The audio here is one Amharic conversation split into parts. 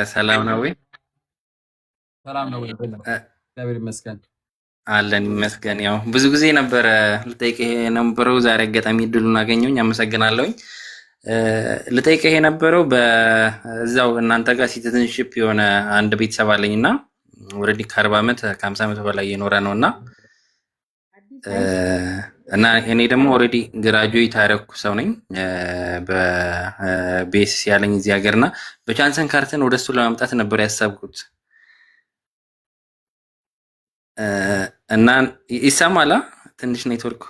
ሰላም ነው ወይ? ሰላም ነው ወይ? እ፣ እግዚአብሔር ይመስገን። አለን ይመስገን። ያው ብዙ ጊዜ ነበረ ልጠይቅህ የነበረው ዛሬ አጋጣሚ እድሉን አገኘሁኝ። አመሰግናለሁኝ። እ፣ ልጠይቅህ የነበረው በዛው እናንተ ጋር ሲቲዝንሺፕ የሆነ አንድ ቤተሰብ አለኝ እና ኦልሬዲ ከ40 ዓመት ከ50 ዓመት በላይ የኖረ ነው እ፣ እና እኔ ደግሞ ኦልሬዲ ግራጁዌት ያደረኩ ሰው ነኝ በቤሲስ ያለኝ እዚህ ሀገር እና በቻንሰን ካርተን ወደሱ ለማምጣት ነበር ያሰብኩት እ፣ እና ይሰማላ ትንሽ ኔትወርክ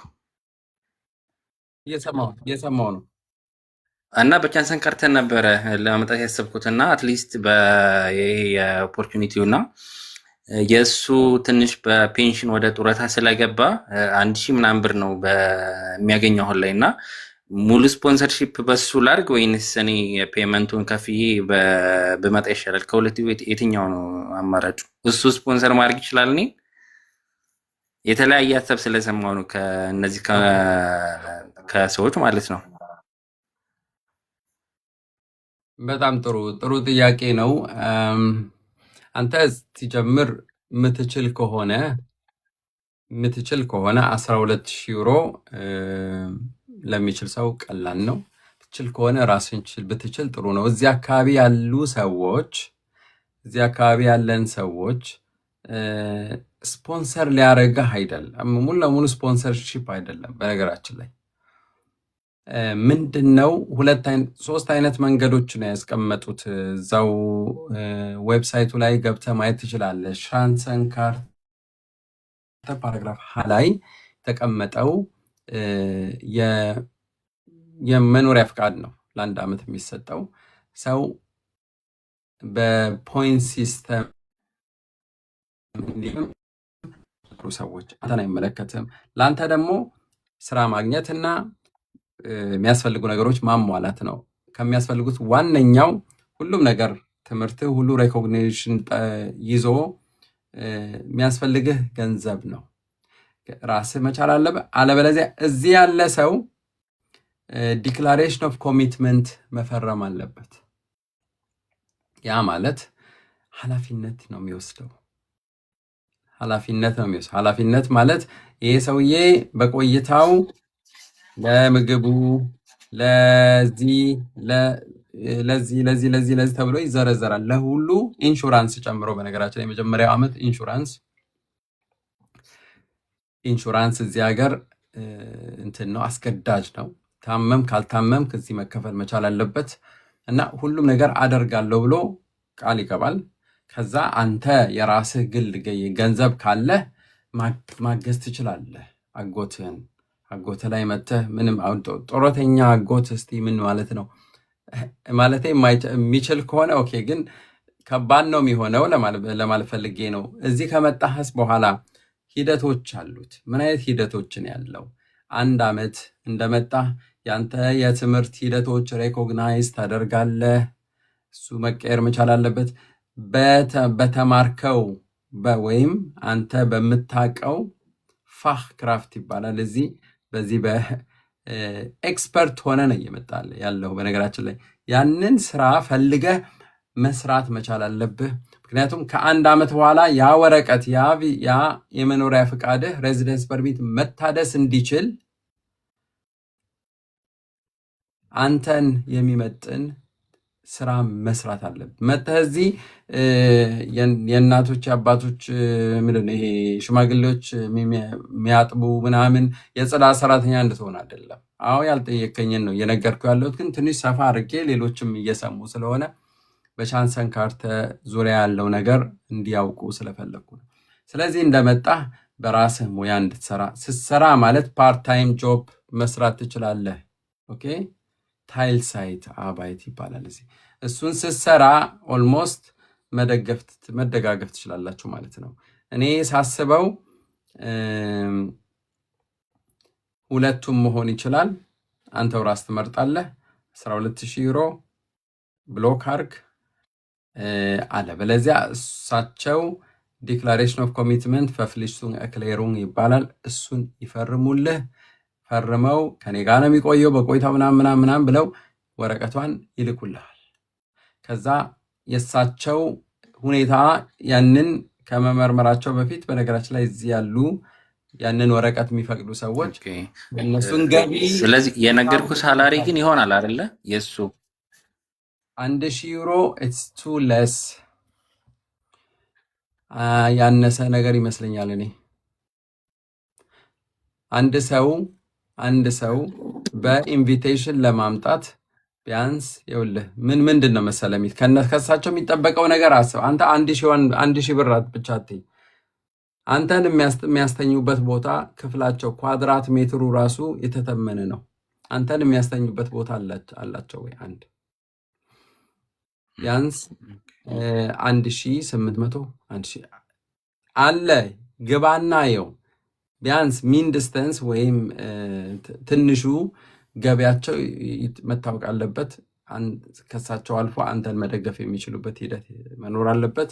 እየሰማው ነው። እና በቻንሰን ካርተን ነበረ ለማምጣት ያሰብኩት እና አትሊስት የኦፖርቹኒቲው እና የእሱ ትንሽ በፔንሽን ወደ ጡረታ ስለገባ 1,000 ምናምን ብር ነው የሚያገኘው አሁን ላይ እና ሙሉ ስፖንሰርሺፕ በሱ ላድርግ ወይንስ እኔ ፔመንቱን ከፍዬ ብመጣ ይሻላል? ከሁለቱ የትኛው ነው አማራጩ? እሱ ስፖንሰር ማድረግ ይችላል? እኔ የተለያየ ሀሳብ ስለሰማሁ ነው ከእነዚህ ከሰዎች ማለት ነው። በጣም ጥሩ ጥያቄ ነው። አንተ ሲጀምር የምትችል ከሆነ 12,000 ዩሮ ለሚችል ሰው ቀላል ነው። ብትችል ከሆነ ራስን ብትችል ጥሩ ነው። እዚህ አካባቢ ያለን ሰዎች ስፖንሰር ሊያደርግህ አይደለም፣ ሙሉ ለሙሉ ስፖንሰርሺፕ አይደለም። በነገራችን ላይ ምንድነው ሶስት አይነት መንገዶች ነው ያስቀመጡት። እዛው ዌብሳይቱ ላይ ገብተህ ማየት ትችላለህ። ቻንሰን ካርተን ፓራግራፍ ሀ ላይ የተቀመጠው የመኖሪያ ፍቃድ ነው ለአንድ ዓመት የሚሰጠው። ሰው በፖይንት ሲስተም ሰዎች አንተን አይመለከትም። ለአንተ ደግሞ ስራ ማግኘትና የሚያስፈልጉ ነገሮች ማሟላት ነው። ከሚያስፈልጉት ዋነኛው ሁሉም ነገር ትምህርት ሁሉ ሬኮግኒሽን ይዞ የሚያስፈልግህ ገንዘብ ነው። ራስህ መቻል አለብህ። አለበለዚያ እዚህ ያለ ሰው ዲክላሬሽን ኦፍ ኮሚትመንት መፈረም አለበት። ያ ማለት ኃላፊነት ነው የሚወስደው። ኃላፊነት ማለት ይሄ ሰውዬ በቆይታው ለምግቡ ለዚህ ተብሎ ይዘረዘራል። ለሁሉ ኢንሹራንስ ጨምሮ። በነገራችን ላይ የመጀመሪያው ዓመት ኢንሹራንስ እዚህ ሀገር እንትን ነው፣ አስገዳጅ ነው። ካልታመም ከዚህ መከፈል መቻል አለበት እና ሁሉም ነገር አደርጋለሁ ብሎ ቃል ይገባል። ከዛ አንተ የራስህ ግል ገንዘብ ካለህ ማገዝ ትችላለህ። አጎት ላይ መተህ ምንም ጡረተኛ አጎት እስቲ ምን ማለት ነው ማለት የሚችል ከሆነ ኦኬ፣ ግን ከባድ ነው የሚሆነው ለማለት ፈልጌ ነው። እዚህ ከመጣህስ በኋላ ሂደቶች አሉት። ምን አይነት ሂደቶችን ያለው? አንድ ዓመት እንደመጣህ ያንተ የትምህርት ሂደቶች ሬኮግናይዝ ታደርጋለህ። እሱ መቀየር መቻል አለበት። በተማርከው ወይም አንተ በምታቀው ፋህ ክራፍት ይባላል። በዚህ በኤክስፐርት ሆነ ነው እየመጣል ያለው። በነገራችን ላይ ያንን ስራ ፈልገህ መስራት መቻል አለብህ። ምክንያቱም ከአንድ ዓመት በኋላ ያ ወረቀት ያ የመኖሪያ ፍቃድህ ሬዚደንስ ፐርሚት መታደስ እንዲችል አንተን የሚመጥን ስራ መስራት አለብህ። መጥተህ እዚህ የእናቶች አባቶች ምንድን ነው ይሄ ሽማግሌዎች የሚያጥቡ ምናምን የጽዳት ሰራተኛ እንድትሆን አይደለም። አዎ ያልጠየከኝን ነው እየነገርኩ ያለሁት፣ ግን ትንሽ ሰፋ አድርጌ ሌሎችም እየሰሙ ስለሆነ በቻንሰን ካርተን ዙሪያ ያለው ነገር እንዲያውቁ ስለፈለግኩ ነው። ስለዚህ እንደመጣህ በራስህ ሙያ ስትሰራ ማለት ፓርታይም ጆብ መስራት ትችላለህ። ኦኬ፣ ታይል ሳይት አባይት ይባላል። እሱን ስትሰራ ኦልሞስት መደጋገፍ ትችላላችሁ ማለት ነው። እኔ ሳስበው ሁለቱም መሆን ይችላል። አንተው ራስ ትመርጣለህ። 12,000 ዩሮ ብሎክ አርግ አለ። በለዚያ እሳቸው ዲክላሬሽን ኦፍ ኮሚትመንት ፈፍሊሽቱን ኤክሌሩን ይባላል። እሱን ይፈርሙልህ። ፈርመው ከኔ ጋር ነው የሚቆየው በቆይታው ምናምን ብለው ወረቀቷን ይልኩልሃል። ከዛ የእሳቸው ሁኔታ ያንን ከመመርመራቸው በፊት በነገራችን ላይ እዚህ ያሉ ያንን ወረቀት የሚፈቅዱ ሰዎች እነሱን ገቢ ስለዚህ የነገርኩ ሳላሪ ግን ይሆናል አይደለ? የሱ 1000 ዩሮ ኢትስ ቱ ለስ ያነሰ ነገር ይመስለኛል። እኔ አንድ ሰው በኢንቪቴሽን ለማምጣት ቢያንስ ይኸውልህ ምንድን ነው መሰለህ ከእሳቸው የሚጠበቀው ነገር አስብ። አንተ 1000 ብር ብቻ አትይ። አንተን የሚያስተኙበት ቦታ ክፍላቸው ኳድራት ሜትሩ ራሱ የተተመነ ነው። አንተን የሚያስተኙበት ቦታ አላቸው ወይ? አንድ ቢያንስ 1800 አለ። ግባና የው ቢያንስ ሚንድስተንስ ወይም ትንሹ ገቢያቸው መታወቅ አለበት። ከሳቸው አልፎ አንተን መደገፍ የሚችሉበት ሂደት መኖር አለበት።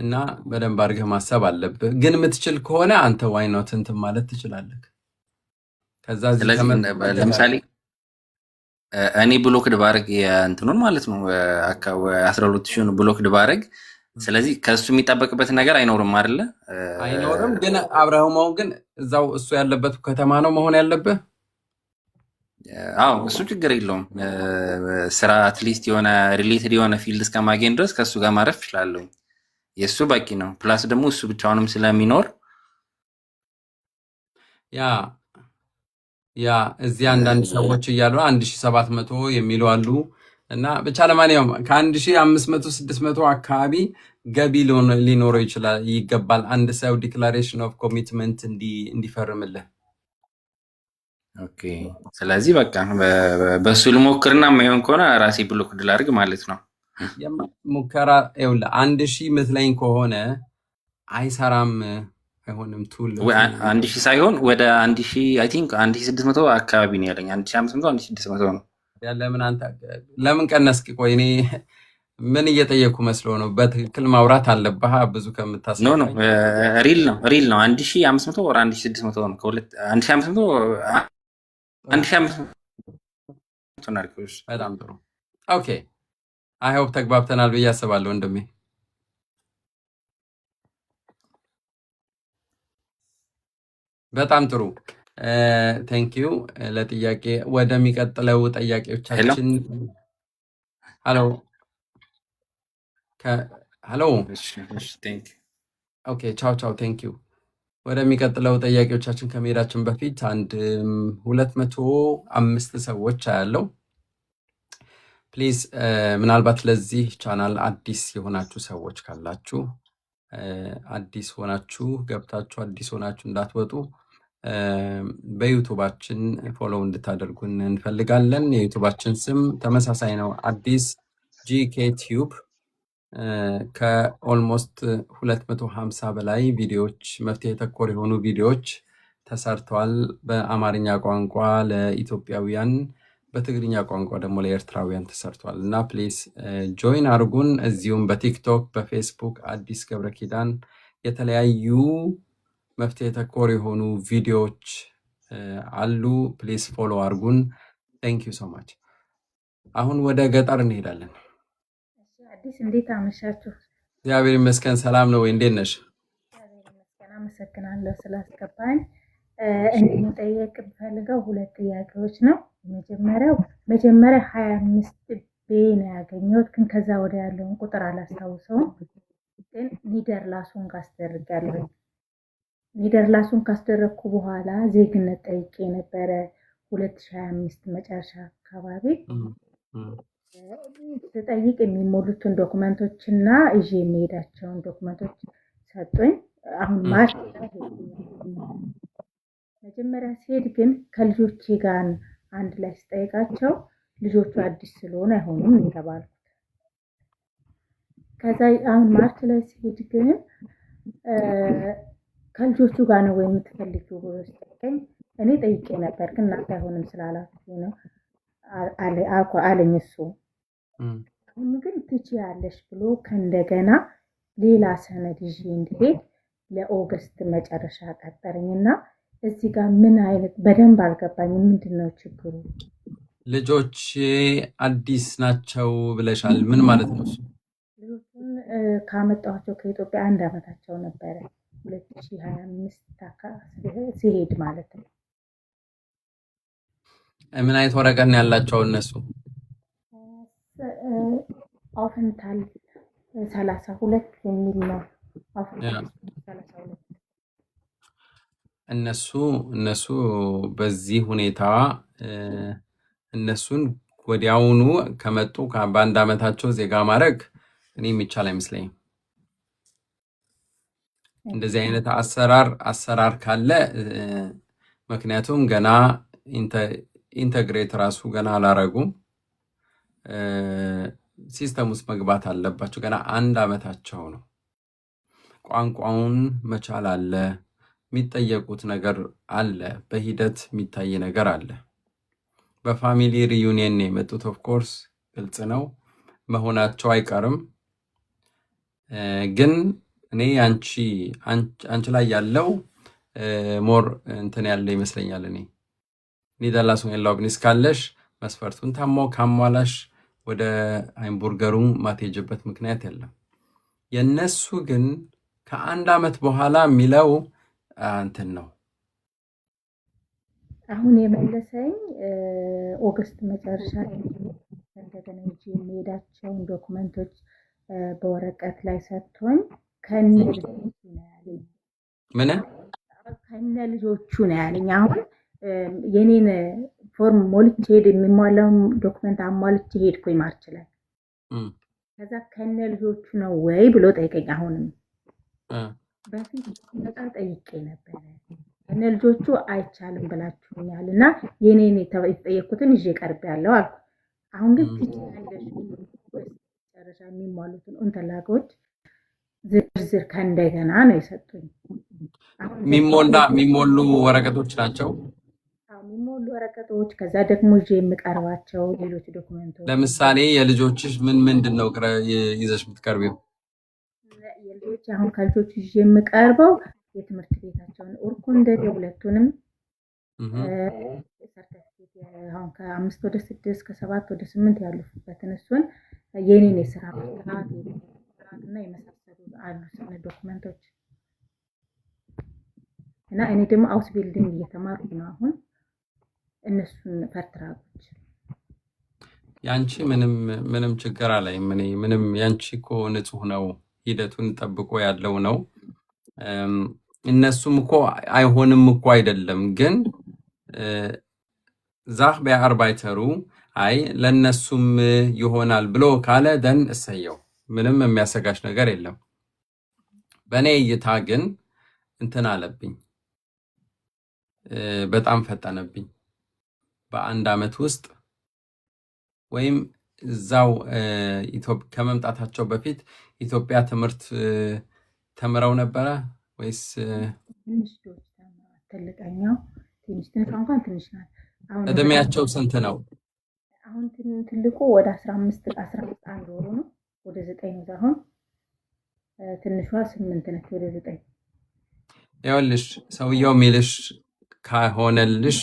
እና በደንብ አድርገህ ማሰብ አለብህ። ግን የምትችል ከሆነ አንተ ዋይ ኖት እንትን ማለት ትችላለህ። ከዛ ለምሳሌ እኔ ብሎክድ ባረግ የእንትኑን ማለት ነው 12,000 ብሎክድ ባረግ፣ ስለዚህ ከሱ የሚጠበቅበት ነገር አይኖርም አይደለ? አይኖርም። ግን አብረኸው ግን እዛው እሱ ያለበት ከተማ ነው መሆን ያለብህ። አዎ እሱ ችግር የለውም። ስራ አትሊስት የሆነ ሪሌትድ የሆነ ፊልድ እስከማገኝ ድረስ ከእሱ ጋር ማረፍ እችላለሁ። የእሱ በቂ ነው። ፕላስ ደግሞ እሱ ብቻውንም ስለሚኖር ያ እዚህ አንዳንድ ሰዎች እያሉ 1700 የሚሉ አሉ። እና ብቻ ለማንኛውም ከ1500 600 አካባቢ ገቢ ሊኖረው ይገባል አንድ ሰው ዲክላሬሽን ኦፍ ኮሚትመንት እንዲፈርምልህ። ኦኬ ስለዚህ በቃ በሱ ልሞክርና የማይሆን ከሆነ ራሴ ብሎክ ላድርግ ማለት ነው። ሙከራ ይኸውልህ 1000 ምትለኝ ከሆነ አይሰራም፣ አይሆንም። ቱል 1000 ሳይሆን ወደ 1000 አይ ቲንክ 1600 አካባቢ ነው ያለኝ። 1500 1600 ነው። ለምን አንተ ለምን ቀነስክ? ቆይ እኔ ምን እየጠየኩ መስሎ ነው? በትክክል ማውራት አለብህ። ብዙ ከምታስብ ኖ ሪል ነው 1500 ወር 1600 ነው። ከሁለት 1500 በጣም ጥሩ። ኦኬ አይ ሆፕ ተግባብተናል ብዬ አስባለሁ ወንድሜ። በጣም ጥሩ ቴንክ ዩ ለጥያቄ። ወደሚቀጥለው ጠያቄዎቻችን ሄሎ ኦኬ ቻው ቴንክ ዩ። ወደሚቀጥለው ጠያቄዎቻችን ከመሄዳችን በፊት 205 ሰዎች አያለው። ፕሊዝ ምናልባት ለዚህ ቻናል አዲስ የሆናችሁ ሰዎች ካላችሁ አዲስ ሆናችሁ ገብታችሁ አዲስ ሆናችሁ እንዳትወጡ በዩቱባችን ፎሎው እንድታደርጉን እንፈልጋለን። የዩቱባችን ስም ተመሳሳይ ነው፣ አዲስ ጂኬ ቲዩብ። ከኦልሞስት 250 በላይ ቪዲዮዎች መፍትሄ ተኮር የሆኑ ቪዲዮዎች ተሰርተዋል። በአማርኛ ቋንቋ ለኢትዮጵያውያን፣ በትግርኛ ቋንቋ ደግሞ ለኤርትራውያን ተሰርቷል እና ፕሊዝ ጆይን አርጉን። እዚሁም በቲክቶክ በፌስቡክ አዲስ ገብረ ኪዳን የተለያዩ መፍትሄ ተኮር የሆኑ ቪዲዮዎች አሉ። ፕሊዝ ፎሎ አርጉን። ቴንክ ዩ ሶ ማች። አሁን ወደ ገጠር እንሄዳለን። አዲስ እንዴት አመሻችሁ? እግዚአብሔር ይመስገን። ሰላም ነው ወይ? እንዴት ነሽ? እግዚአብሔር ይመስገን። አመሰግናለሁ ስላስገባኝ። እኔ መጠየቅ የምፈልገው 2 ጥያቄዎች ነው። መጀመሪያ 25 ቤ ነው ያገኘሁት፣ ግን ከዛ ወደ ያለውን ቁጥር አላስታውሰውም። ግን ኒደርላሱን ካስደርጋለሁ። ኒደርላሱን ካስደረግኩ በኋላ ዜግነት ጠይቄ ነበረ 2025 መጨረሻ አካባቢ። ስጠይቅ የሚሞሉትን ዶክመንቶች እና ይዤ የሚሄዳቸውን ዶክመንቶች ሰጡኝ። አሁን ማርች መጀመሪያ ሲሄድ ግን ከልጆቼ ጋር አንድ ላይ ስጠይቃቸው ልጆቹ አዲስ ስለሆነ አይሆኑም የተባልኩት። ከዛ አሁን ማርች ላይ ሲሄድ ግን ከልጆቹ ጋር ነው ወይ የምትፈልጊው ብሎ ሲጠይቀኝ እኔ ጠይቄ ነበር፣ ግን እናንተ አይሆንም ስላላችሁ ነው አለኝ እሱ። አሁን ግን ትችያለሽ ብሎ ከእንደገና ሌላ ሰነድ ይዤ እንዲሄድ ለኦገስት መጨረሻ ቀጠረኝና እዚህ ጋር ምን አይነት በደንብ አልገባኝም። ምንድን ነው ችግሩ? ልጆች አዲስ ናቸው ብለሻል። ምን ማለት ነው እሱ? ልጆቹን ካመጣኋቸው ከኢትዮጵያ 1 ዓመታቸው ነበረ 2025 ሲሄድ ማለት ነው። ምን አይነት ወረቀት ነው ያላቸው እነሱ? አውፈንታል 32 የሚል ነው። አውፈንታል 32 እነሱ በዚህ ሁኔታ እነሱን ወዲያውኑ ከመጡ በ1 ዓመታቸው ዜጋ ማድረግ እኔ የሚቻል አይመስለኝም። እንደዚህ አይነት አሰራር ካለ ምክንያቱም ገና ኢንተግሬት ራሱ ገና አላረጉም። ሲስተም ውስጥ መግባት አለባቸው። ገና 1 ዓመታቸው ነው። ቋንቋውን መቻል አለ። የሚጠየቁት ነገር አለ። በሂደት የሚታይ ነገር አለ። በፋሚሊ ሪዩኒየን ነው የመጡት። ኦፍኮርስ ግልጽ ነው መሆናቸው አይቀርም። ግን እኔ አንቺ ላይ ያለው ሞር እንትን ያለ ይመስለኛል። እኔ ኒደርላንድስ ላውብኒስ ካለሽ መስፈርቱን ካሟላሽ ወደ ሃምቡርገሩ ማትሄጅበት ምክንያት የለም። የነሱ ግን ከ1 ዓመት በኋላ የሚለው እንትን ነው። አሁን የመለሰኝ ኦገስት መጨረሻ እንደገና የሚሄዳቸውን ዶክመንቶች በወረቀት ላይ ሰጥቶኝ ከነ ልጆቹ ነው ያለኝ። ምን ከነ ልጆቹ ነው ያለኝ። አሁን የኔን ፎርም ሞልቼ ሄድ የሚሟላው ዶክመንት አሟልቼ ሄድኩኝ ማርች ላይ። ከዛ ከነ ልጆቹ ነው ወይ ብሎ ጠይቀኝ። አሁንም በፊት ሲመጣ ጠይቄ ነበረ። ከነ ልጆቹ አይቻልም ብላችሁኛል እና የኔን የተጠየኩትን ይዤ ቀርቤያለሁ አልኩ። አሁን ግን ትችላለሽ መጨረሻ የሚሟሉትን እንተላጎች ዝርዝር ከእንደገና ነው የሰጡኝ። የሚሞሉ ወረቀቶች ናቸው። የሚሞሉ ወረቀቶች፣ ከዛ ደግሞ ይዤ የምቀርባቸው ሌሎች ዶክመንቶች። ለምሳሌ የልጆችሽ ምንድን ነው ይዘሽ የምትቀርቢው? የልጆች አሁን ከልጆች ይዤ የምቀርበው የትምህርት ቤታቸውን ኦርኮንደ የሁለቱንም ሰርተፊኬት አሁን ከ5 ወደ 6 ከ7 ወደ 8 ያሉበትን እሱን የኔን የስራ መስራት እና የመሳሰሉ አሉ ዶክመንቶች እና እኔ ደግሞ አውስ ቢልዲንግ እየተማርኩ ነው አሁን እነሱን ፈርትራጎች። ያንቺ ምንም ችግር አለኝ። ምንም ያንቺ እኮ ንጹህ ነው፣ ሂደቱን ጠብቆ ያለው ነው። እነሱም እኮ አይሆንም እኮ አይደለም፣ ግን ዛህ በአርባይተሩ አይ ለነሱም ይሆናል ብሎ ካለ ደን እሰየው፣ ምንም የሚያሰጋሽ ነገር የለም። በእኔ እይታ ግን እንትን አለብኝ፣ በጣም ፈጠነብኝ። በ1 ዓመት ውስጥ ወይም እዛው ከመምጣታቸው በፊት ኢትዮጵያ ትምህርት ተምረው ነበረ ወይስ? ትልቀኛው ትንሽ እንኳን ትንሽ ናት። እድሜያቸው ስንት ነው? አሁን ትልቁ ወደ 15 አንድ ወሩ ነው፣ ወደ 9 ነው አሁን። ትንሿ 8 ነች፣ ወደ 9። ይኸውልሽ ሰውየው የሚልሽ ካሆነልሽ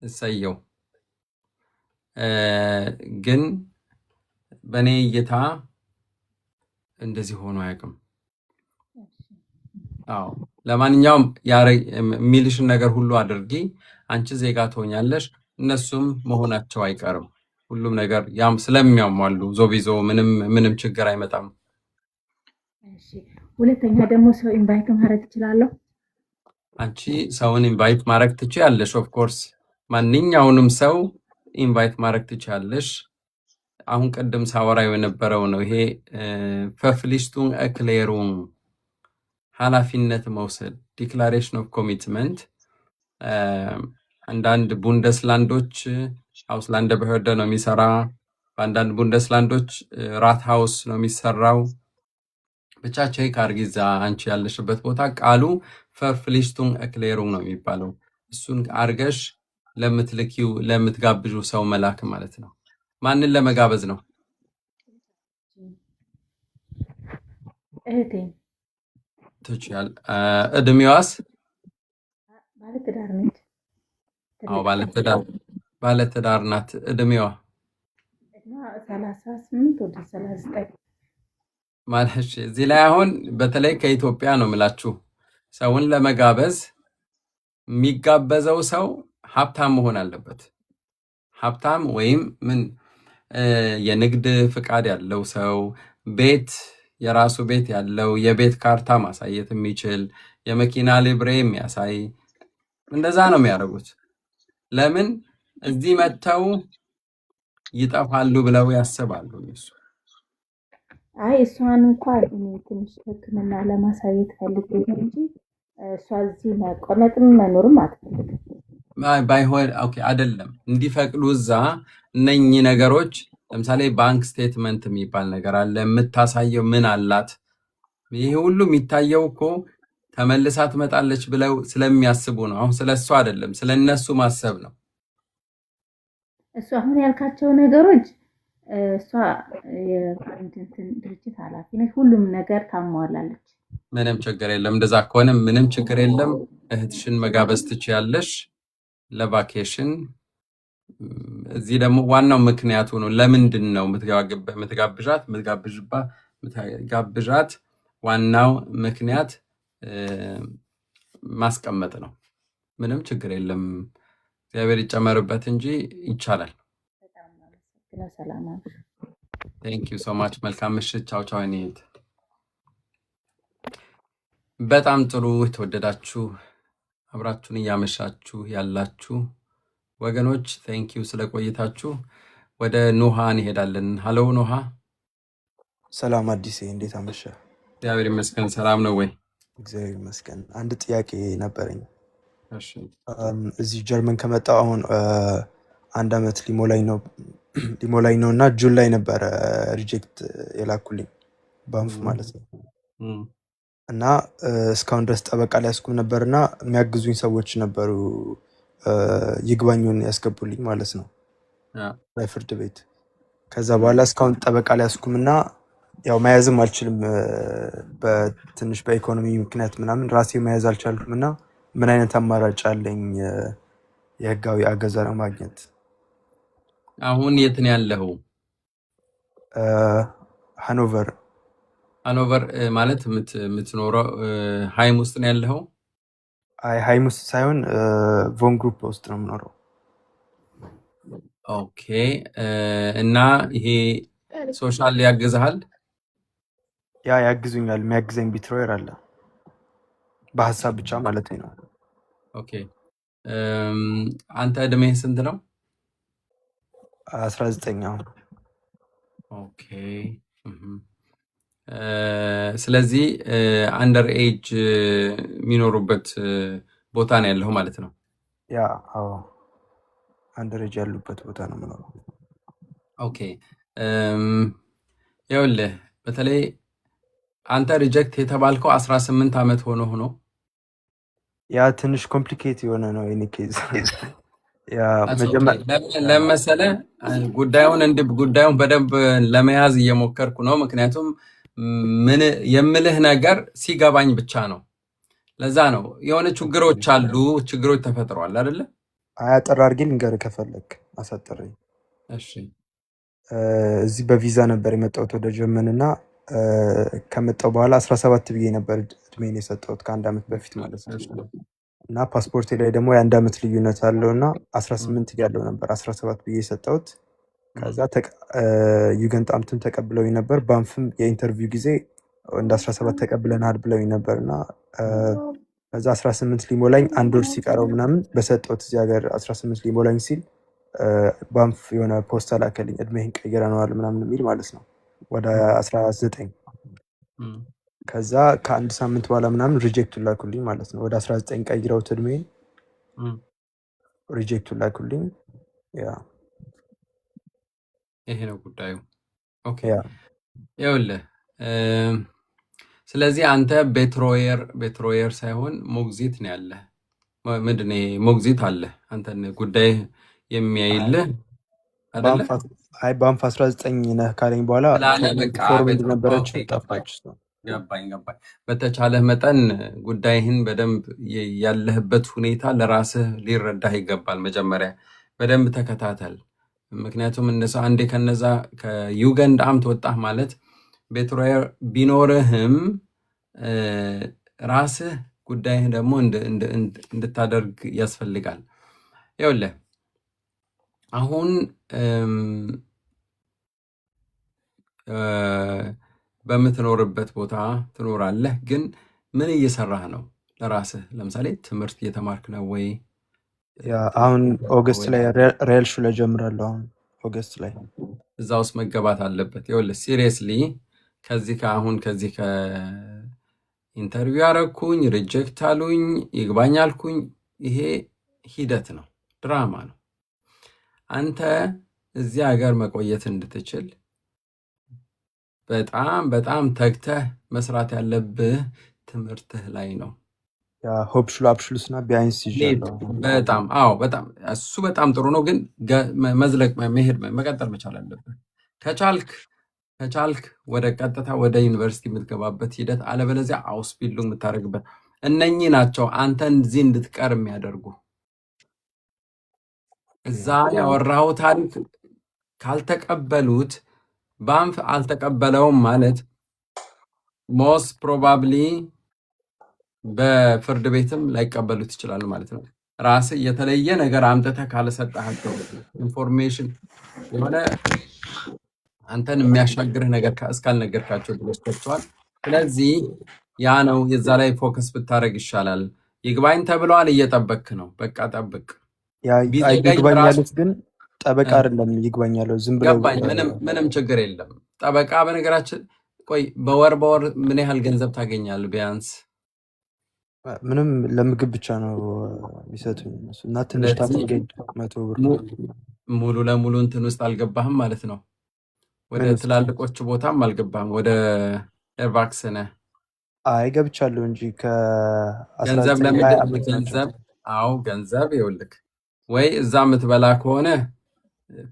እሰየው። ግን በእኔ እይታ እንደዚህ ሆኖ አያውቅም። አዎ ለማንኛውም የሚልሽን ነገር ሁሉ አድርጊ። አንቺ ዜጋ ትሆኛለሽ፣ እነሱም መሆናቸው አይቀርም። ሁሉም ነገር ያም ስለሚያሟሉ ዞቢዞ ምንም ችግር አይመጣም። እሺ ሁለተኛ ደግሞ ሰው ኢንቫይት ማድረግ ትችላለሁ። አንቺ ሰውን ኢንቫይት ማድረግ ትችያለሽ። ኦፍ ኮርስ ማንኛውንም ሰው ኢንቫይት ማድረግ ትችያለሽ። አሁን ቅድም ሳወራው የነበረው ነው ይሄ ፈፍሊስቱን እክሌሩን ኃላፊነት መውሰድ ዲክላሬሽን ኦፍ ኮሚትመንት። አንዳንድ ቡንደስላንዶች አውስላንደ በህርደ ነው የሚሰራ፣ በአንዳንድ ቡንደስላንዶች ራት ሃውስ ነው የሚሰራው። ብቻ ቼክ አርጊዛ አንቺ ያለሽበት ቦታ ቃሉ ፈፍሊስቱን እክሌሩን ነው የሚባለው። እሱን አርገሽ ለምትልኪው ለምትጋብዡ ሰው መላክ ማለት ነው። ማንን ለመጋበዝ ነው? እህቴ ትችያል። እድሜዋስ? ባለትዳር ነች። አዎ ባለትዳር ናት። እድሜዋ 38 ወደ 39 ማለት እዚህ ላይ አሁን በተለይ ከኢትዮጵያ ነው የምላችሁ ሰውን ለመጋበዝ የሚጋበዘው ሰው ሀብታም መሆን አለበት። ሀብታም ወይም ምን የንግድ ፍቃድ ያለው ሰው ቤት የራሱ ቤት ያለው የቤት ካርታ ማሳየት የሚችል የመኪና ሊብሬ የሚያሳይ እንደዛ ነው የሚያደርጉት። ለምን እዚህ መጥተው ይጠፋሉ ብለው ያስባሉ እነሱ። አይ እሷን እንኳን እኔ ትንሽ ሕክምና ለማሳየት ፈልጌ ነው እንጂ እሷ እዚህ መቆመጥም መኖርም አትፈልግም። ባይሆን ኦኬ አይደለም እንዲፈቅዱ እዛ እነኚህ ነገሮች ለምሳሌ ባንክ ስቴትመንት የሚባል ነገር አለ። የምታሳየው ምን አላት? ይሄ ሁሉ የሚታየው እኮ ተመልሳ ትመጣለች ብለው ስለሚያስቡ ነው። አሁን ስለሱ አይደለም ስለነሱ ማሰብ ነው። እሱ አሁን ያልካቸው ነገሮች እሷ የአንድ ድርጅት ኃላፊ ነች። ሁሉም ነገር ታሟላለች። ምንም ችግር የለም። እንደዛ ከሆነ ምንም ችግር የለም። እህትሽን መጋበዝ ትችያለሽ ለቫኬሽን። እዚህ ደግሞ ዋናው ምክንያቱ ነው። ለምንድን ነው የምትጋብዣት? ዋናው ምክንያት ማስቀመጥ ነው። ምንም ችግር የለም። እግዚአብሔር ይጨመርበት እንጂ ይቻላል። ቴንክ ዩ ሶ ማች። መልካም ምሽት። ቻው ቻው። እኔት በጣም ጥሩ የተወደዳችሁ አብራችሁን እያመሻችሁ ያላችሁ ወገኖች ቴንክ ዩ ስለቆይታችሁ። ወደ ኖሃ እንሄዳለን። ሀሎ ኖሃ። ሰላም አዲሴ፣ እንዴት አመሸ? እግዚአብሔር ይመስገን። ሰላም ነው ወይ? እግዚአብሔር ይመስገን። አንድ ጥያቄ ነበረኝ። እሺ። እዚህ ጀርመን ከመጣሁ አሁን 1 ዓመት ሊሞላኝ ነው እና ጁን ላይ ነበረ ሪጀክት የላኩልኝ ባንፍ ማለት ነው። እና እስካሁን ድረስ ጠበቃ ላይ ያስኩም ነበር እና የሚያግዙኝ ሰዎች ነበሩ ይግባኙን ያስገቡልኝ ማለት ነው በፍርድ ቤት። ከዛ በኋላ እስካሁን ጠበቃ ላይ ያስኩም እና ያው መያዝም አልችልም በትንሽ በኢኮኖሚ ምክንያት ምናምን ራሴ መያዝ አልቻልኩም እና ምን አይነት አማራጭ አለኝ የህጋዊ አገዛ ለማግኘት? አሁን የት ነው ያለኸው? ሃኖቨር ማለት የምትኖረው ሃይም ውስጥ ነው ያለኸው? አይ ሃይም ውስጥ ሳይሆን ቮን ግሩፕ ውስጥ ነው የምኖረው። ኦኬ። እና ይሄ ሶሻል ያግዝሃል? ያ ያግዙኛል። የሚያግዘኝ ቢትሮየር አለ በሀሳብ ብቻ ማለት ነው። ኦኬ። አንተ እድሜህ ስንት ነው? 19 አሁን። ኦኬ። ስለዚህ አንደር ኤጅ የሚኖሩበት ቦታ ነው ያለው ማለት ነው። ያ አዎ፣ አንደር ኤጅ ያሉበት ቦታ ነው የምኖረው። ኦኬ። ይኸውልህ በተለይ አንተ ሪጀክት የተባልከው 18 ዓመት ሆኖ ያ ትንሽ ኮምፕሊኬት የሆነ ነው የኔ ኬዝ። ለመሰለ ጉዳዩን በደንብ ለመያዝ እየሞከርኩ ነው። ምክንያቱም የምልህ ነገር ሲገባኝ ብቻ ነው። ለዛ ነው የሆነ ችግሮች ተፈጥረዋል አይደለ? አጠር አድርጌ ልንገርህ ከፈለክ አሳጥሬ። እሺ። እዚህ በቪዛ ነበር የመጣሁት ወደ ጀርመን እና ከመጣሁ በኋላ 17 ብዬ ነበር እድሜን የሰጠሁት ከ1 ዓመት በፊት ማለት ነው። እና ፓስፖርቴ ላይ ደግሞ የ1 ዓመት ልዩነት አለው እና 18 ያለው ነበር 17 ብዬ የሰጠሁት። ከዛ ዩገንጣምትም ተቀብለውኝ ነበር። ባንፍም የኢንተርቪው ጊዜ እንደ 17 ተቀብለናል ብለውኝ ነበር እና ከዛ 18 ሊሞላኝ 1 ወር ሲቀረው ምናምን በሰጠሁት እዚህ ሀገር 18 ሊሞላኝ ሲል ባንፍ የሆነ ፖስታ ላከልኝ እድሜህን ቀይረነዋል ምናምን የሚል ማለት ነው ወደ 19። ከዛ ከ1 ሳምንት በኋላ ምናምን ሪጀክቱን ላኩልኝ ማለት ነው። ወደ 19 ቀይረውት እድሜን ሪጀክቱን ላኩልኝ። ያ ይሄ ነው ጉዳዩ። ኦኬ። ይኸውልህ ስለዚህ አንተ ቤትሮየር ሳይሆን ሞግዚት ነው ያለህ። ምንድን ነው ሞግዚት አለ አንተን ጉዳይ የሚያይልህ አይደለ? አይ ባንፍ 19 ነህ ካለኝ በኋላ ፎርም ነበረች ጠፋች። ገባኝ። በተቻለህ መጠን ጉዳይህን በደንብ ያለህበት ሁኔታ ለራስህ ሊረዳህ ይገባል። መጀመሪያ በደንብ ተከታተል። ምክንያቱም እነሱ አንዴ ከነዛ ከዩገንድ አምት ወጣህ ማለት ቤት ቢኖርህም ራስህ ጉዳይህ ደግሞ እንድታደርግ ያስፈልጋል። ይኸውልህ አሁን በምትኖርበት ቦታ ትኖራለህ፣ ግን ምን እየሰራህ ነው? ለራስህ ለምሳሌ ትምህርት እየተማርክ ነው ወይ? አሁን ኦገስት ላይ ሪያል ሹ ላይ ጀምራለሁ። አሁን ኦገስት ላይ እዛ ውስጥ መገባት አለበት። ይኸውልህ ሲሪየስሊ ከዚህ ከኢንተርቪው ያረኩኝ ሪጀክት አሉኝ ይግባኝ አልኩኝ፣ ይሄ ሂደት ነው፣ ድራማ ነው። አንተ እዚህ ሀገር መቆየት እንድትችል በጣም በጣም ተግተህ መስራት ያለብህ ትምህርትህ ላይ ነው። ሆፕሹል አፕሹልስና ቢያንስ ይዣለሁ። በጣም በጣም እሱ በጣም ጥሩ ነው፣ ግን መዝለቅ መሄድ መቀጠል መቻል አለብህ። ከቻልክ ወደ ቀጥታ ወደ ዩኒቨርሲቲ የምትገባበት ሂደት፣ አለበለዚያ አውስቢልዱ የምታደርግበት እነኚህ ናቸው አንተን እዚህ እንድትቀር የሚያደርጉ። እዛ ያወራው ታሪክ ካልተቀበሉት ባንፍ አልተቀበለውም ማለት ሞስት ፕሮባብሊ በፍርድ ቤትም ላይቀበሉት ይችላሉ ማለት ነው። ራስህ የተለየ ነገር አምጥተህ ካልሰጣቸው ኢንፎርሜሽን የሆነ አንተን የሚያሻግርህ ነገር እስካልነገርካቸው ድረስ ተጥቷል። ስለዚህ ያ ነው የዛ ላይ ፎከስ ብታደርግ ይሻላል። ይግባኝ ተብለዋል፣ እየጠበክ ነው። በቃ ጠብቅ። ይግባኝ ያሉት ግን ጠበቃ አይደለም ይግባኝ ያለው ዝም ብሎ ምንም ችግር የለም። ጠበቃ በነገራችን ቆይ በወር ምን ያህል ገንዘብ ታገኛለህ? ቢያንስ ምንም ለምግብ ብቻ ነው የሚሰጡኝ እና ትንሽ ታገኝ 100 ብር። ሙሉ ለሙሉ እንትን ውስጥ አልገባህም ማለት ነው። ወደ ትላልቆቹ ቦታም አልገባህም። ወደ ኤርቫክስ ነህ? አይ ገብቻለሁ እንጂ ገንዘብ ገንዘብ ይኸውልህ፣ ወይ እዛ የምትበላ ከሆነ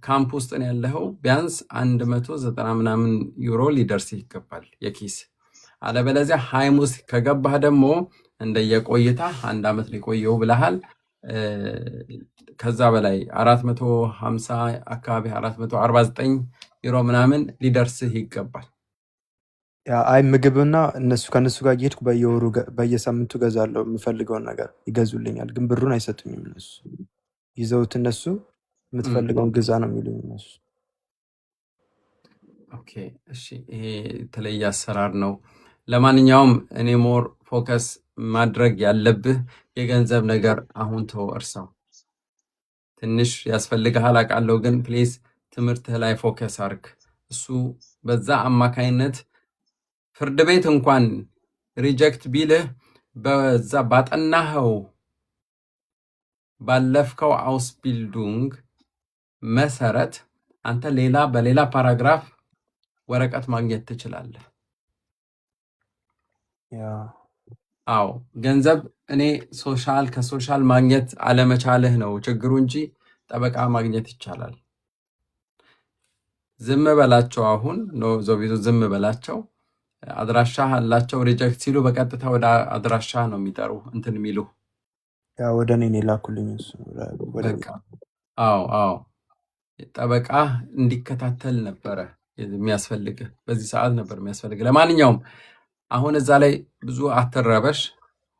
ካምፕ ውስጥ ነው ያለኸው፣ ቢያንስ 190 ምናምን ዩሮ ሊደርስ ይገባል የኪስ። አለበለዚያ ሃይም ውስጥ ከገባህ ደግሞ እንደየቆይታ 1 ዓመት ሊቆየው ብለሃል። ከዛ በላይ 450 አካባቢ 449 ዩሮ ምናምን ሊደርስህ ይገባል። አይ ምግብና ከነሱ ጋር እየሄድኩ በየወሩ በየሳምንቱ ገዛለሁ። የምፈልገውን ነገር ይገዙልኛል፣ ግን ብሩን አይሰጡኝም። እነሱ ይዘውት እነሱ የምትፈልገውን ግዛ ነው የሚሉኝ እነሱ። ኦኬ እሺ፣ ይሄ የተለየ አሰራር ነው። ለማንኛውም እኔ ሞር ፎከስ ማድረግ ያለብህ የገንዘብ ነገር አሁን ተወርሰው ትንሽ ያስፈልግሃል አውቃለሁ፣ ግን ፕሊዝ ትምህርትህ ላይ ፎከስ አርግ። እሱ በዛ አማካይነት ፍርድ ቤት እንኳን ሪጀክት ቢልህ በዛ ባጠናኸው ባለፍከው አውስቢልዱንግ መሰረት አንተ በሌላ ፓራግራፍ ወረቀት ማግኘት ትችላለህ። ገንዘብ እኔ ከሶሻል ማግኘት አለመቻልህ ነው ችግሩ እንጂ ጠበቃ ማግኘት ይቻላል። ዝም በላቸው። አሁን ዞቢዞ ዝም በላቸው። አድራሻ አላቸው። ሪጀክት ሲሉ በቀጥታ ወደ አድራሻ ነው የሚጠሩ እንትን የሚሉ ወደ እኔ ላኩልኝ። ጠበቃ እንዲከታተል ነበረ የሚያስፈልግ፣ በዚህ ሰዓት ነበር የሚያስፈልግ። ለማንኛውም አሁን እዛ ላይ ብዙ አትረበሽ።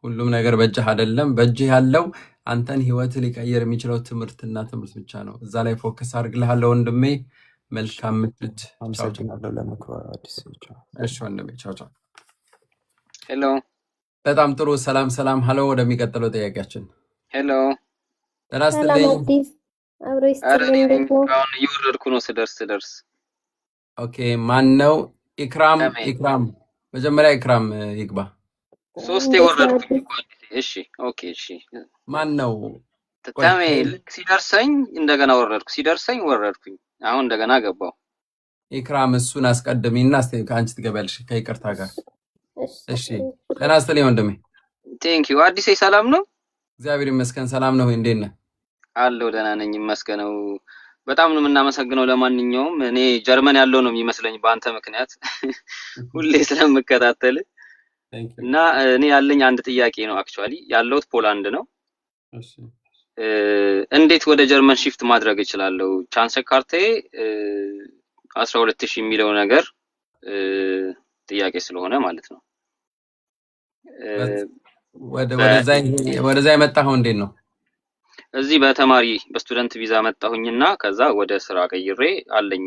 ሁሉም ነገር በእጅህ አይደለም። በእጅህ ያለው አንተን ህይወት ሊቀየር የሚችለው ትምህርትና ትምህርት ብቻ ነው። እዛ ላይ ፎከስ አድርግልሃለሁ ወንድሜ። መልካም ምሽት። እሺ ወንድሜ፣ ቻው ቻው። ሄሎ። በጣም ጥሩ። ሰላም ሰላም። ሀሎ። ወደሚቀጥለው ጥያቄያችን። ሄሎ። ተራስተልኝ። እየወረድኩ ነው። ስደርስ። ኦኬ። ማን ነው? ኢክራም። መጀመሪያ ኢክራም ይግባ። 3 የወረድኩኝ። እሺ ኦኬ። እሺ ማን ነው? ተታሜ ልክ ሲደርሰኝ እንደገና ወረድኩ። ሲደርሰኝ ወረድኩኝ። አሁን እንደገና ገባው። ኢክራም እሱን አስቀድሚና ከአንቺ ትገቢያለሽ ከይቅርታ ጋር። እሺ ተናስተልኝ ወንድሜ። ቴንክ ዩ። አዲስ ሰላም ነው? እግዚአብሔር ይመስገን። ሰላም ነው? እንዴት ነህ? አለው ደህና ነኝ ይመስገነው። በጣም ነው የምናመሰግነው። ለማንኛውም እኔ ጀርመን ያለው ነው የሚመስለኝ በአንተ ምክንያት ሁሌ ስለምከታተል እና እኔ ያለኝ አንድ ጥያቄ ነው። አክቹአሊ ያለሁት ፖላንድ ነው። እሺ እንዴት ወደ ጀርመን ሺፍት ማድረግ እችላለሁ? ቻንስ ካርቴ 12000 የሚለው ነገር ጥያቄ ስለሆነ ማለት ነው። ወደዛ የመጣኸው እንዴት ነው? እዚህ በተማሪ በስቱደንት ቪዛ መጣሁኝና ከዛ ወደ ስራ ቀይሬ አለኝ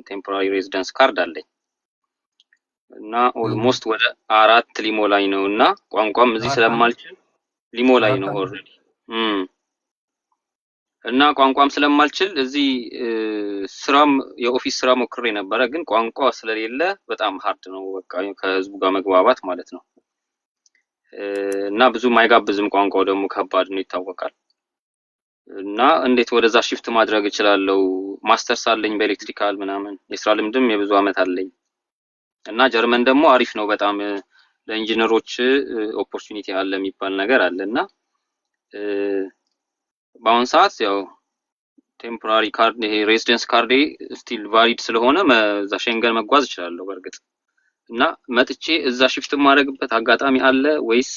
ቴምፖራሪ ሬዚደንስ ካርድ አለኝ እና ኦልሞስት ወደ 4 ሊሞላኝ ነውና ቋንቋም እዚህ ስለማልችል ሊሞላኝ ነው ኦልሬዲ እና ቋንቋም ስለማልችል እዚህ ስራም የኦፊስ ስራ ሞክሬ ነበረ ግን ቋንቋ ስለሌለ በጣም ሃርድ ነው በቃ ከህዝቡ ጋር መግባባት ማለት ነው እና ብዙም አይጋብዝም ቋንቋው ደግሞ ከባድ ነው ይታወቃል እና እንዴት ወደዛ ሺፍት ማድረግ እችላለሁ ማስተርስ አለኝ በኤሌክትሪካል ምናምን የስራ ልምድም የብዙ አመት አለኝ እና ጀርመን ደግሞ አሪፍ ነው በጣም ለኢንጂነሮች ኦፖርቹኒቲ አለ የሚባል ነገር አለና በአሁን ሰዓት ያው ቴምፖራሪ ካርድ ይሄ ሬዚደንስ ካርድ ስቲል ቫሊድ ስለሆነ እዛ ሸንገን መጓዝ እችላለሁ በርግጥ እና መጥቼ እዛ ሺፍት ማድረግበት አጋጣሚ አለ ወይስ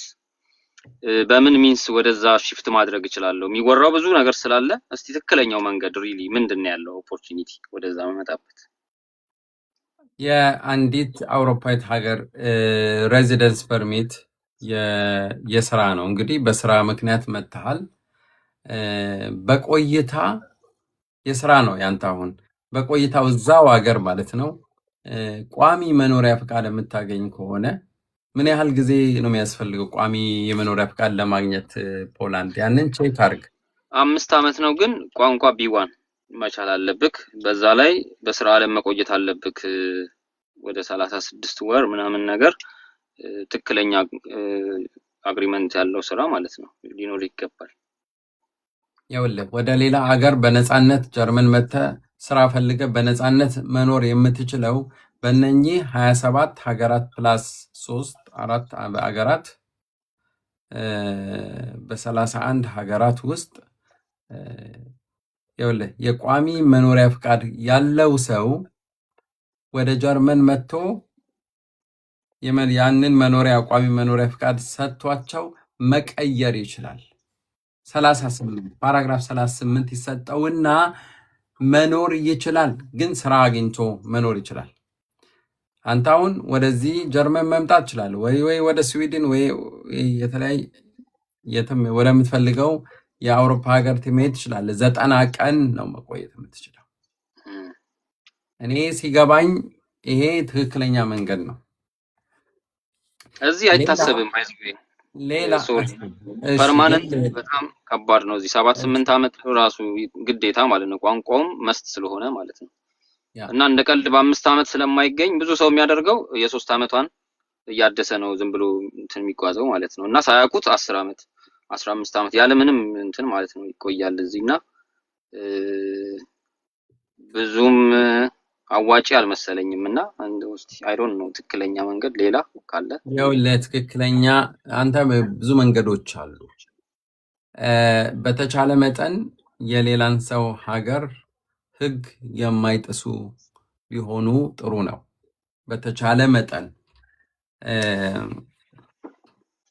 በምን ሚንስ ወደዛ ሺፍት ማድረግ እችላለሁ የሚወራው ብዙ ነገር ስላለ እስቲ ትክክለኛው መንገድ ሪሊ ምንድነው ያለው ኦፖርቹኒቲ ወደዛ መመጣበት የአንዲት አውሮፓዊት ሀገር ሬዚደንስ ፐርሚት የስራ ነው እንግዲህ በስራ ምክንያት መጥተሃል በቆይታ የስራ ነው ያንተ አሁን በቆይታው እዛው ሀገር ማለት ነው ቋሚ መኖሪያ ፍቃድ የምታገኝ ከሆነ ምን ያህል ጊዜ ነው የሚያስፈልገው ቋሚ የመኖሪያ ፍቃድ ለማግኘት ፖላንድ ያንን ቼክ አድርግ 5 አመት ነው ግን ቋንቋ ቢ1 መቻል አለብክ በዛ ላይ በስራ ዓለም መቆየት አለብክ ወደ 36 ወር ምናምን ነገር ትክክለኛ አግሪመንት ያለው ስራ ማለት ነው ሊኖር ይገባል ይኸውልህ ወደ ሌላ ሀገር በነፃነት ጀርመን መተ ስራ ፈልገ በነፃነት መኖር የምትችለው በእነኚህ 27 ሀገራት ፕላስ 3 4 ሀገራት በ31 ሀገራት ውስጥ ይኸውልህ የቋሚ መኖሪያ ፍቃድ ያለው ሰው ወደ ጀርመን መጥቶ ያንን መኖሪያ ቋሚ መኖሪያ ፍቃድ ሰጥቷቸው መቀየር ይችላል 38 ፓራግራፍ 38 ይሰጠውና መኖር ይችላል ግን ስራ አግኝቶ መኖር ይችላል አንተ አሁን ወደዚህ ጀርመን መምጣት ይችላል ወይ ወደ ስዊድን ወይ የተለያየ የትም ወደምትፈልገው የአውሮፓ ሀገር ትመሄድ ይችላል 90 ቀን ነው መቆየት የምትችለው እኔ ሲገባኝ ይሄ ትክክለኛ መንገድ ነው እዚህ አይታሰብም አይዝጉ ሌላ ፐርማነንት በጣም ከባድ ነው እዚህ 7-8 አመት ራሱ ግዴታ ማለት ነው ቋንቋውም መስት ስለሆነ ማለት ነው እና እንደ ቀልድ በ5 አመት ስለማይገኝ ብዙ ሰው የሚያደርገው የ3 አመቷን እያደሰ ነው ዝም ብሎ እንትን የሚጓዘው ማለት ነው እና ሳያቁት 10 አመት 15 አመት ያለ ምንም እንትን ማለት ነው ይቆያል እዚህና ብዙም አዋጪ አልመሰለኝምና እንደው እስቲ አይ ዶንት ኖ ትክክለኛ መንገድ ሌላ ካለ ያው ለትክክለኛ አንተ ብዙ መንገዶች አሉ በተቻለ መጠን የሌላን ሰው ሀገር ህግ የማይጥሱ ቢሆኑ ጥሩ ነው በተቻለ መጠን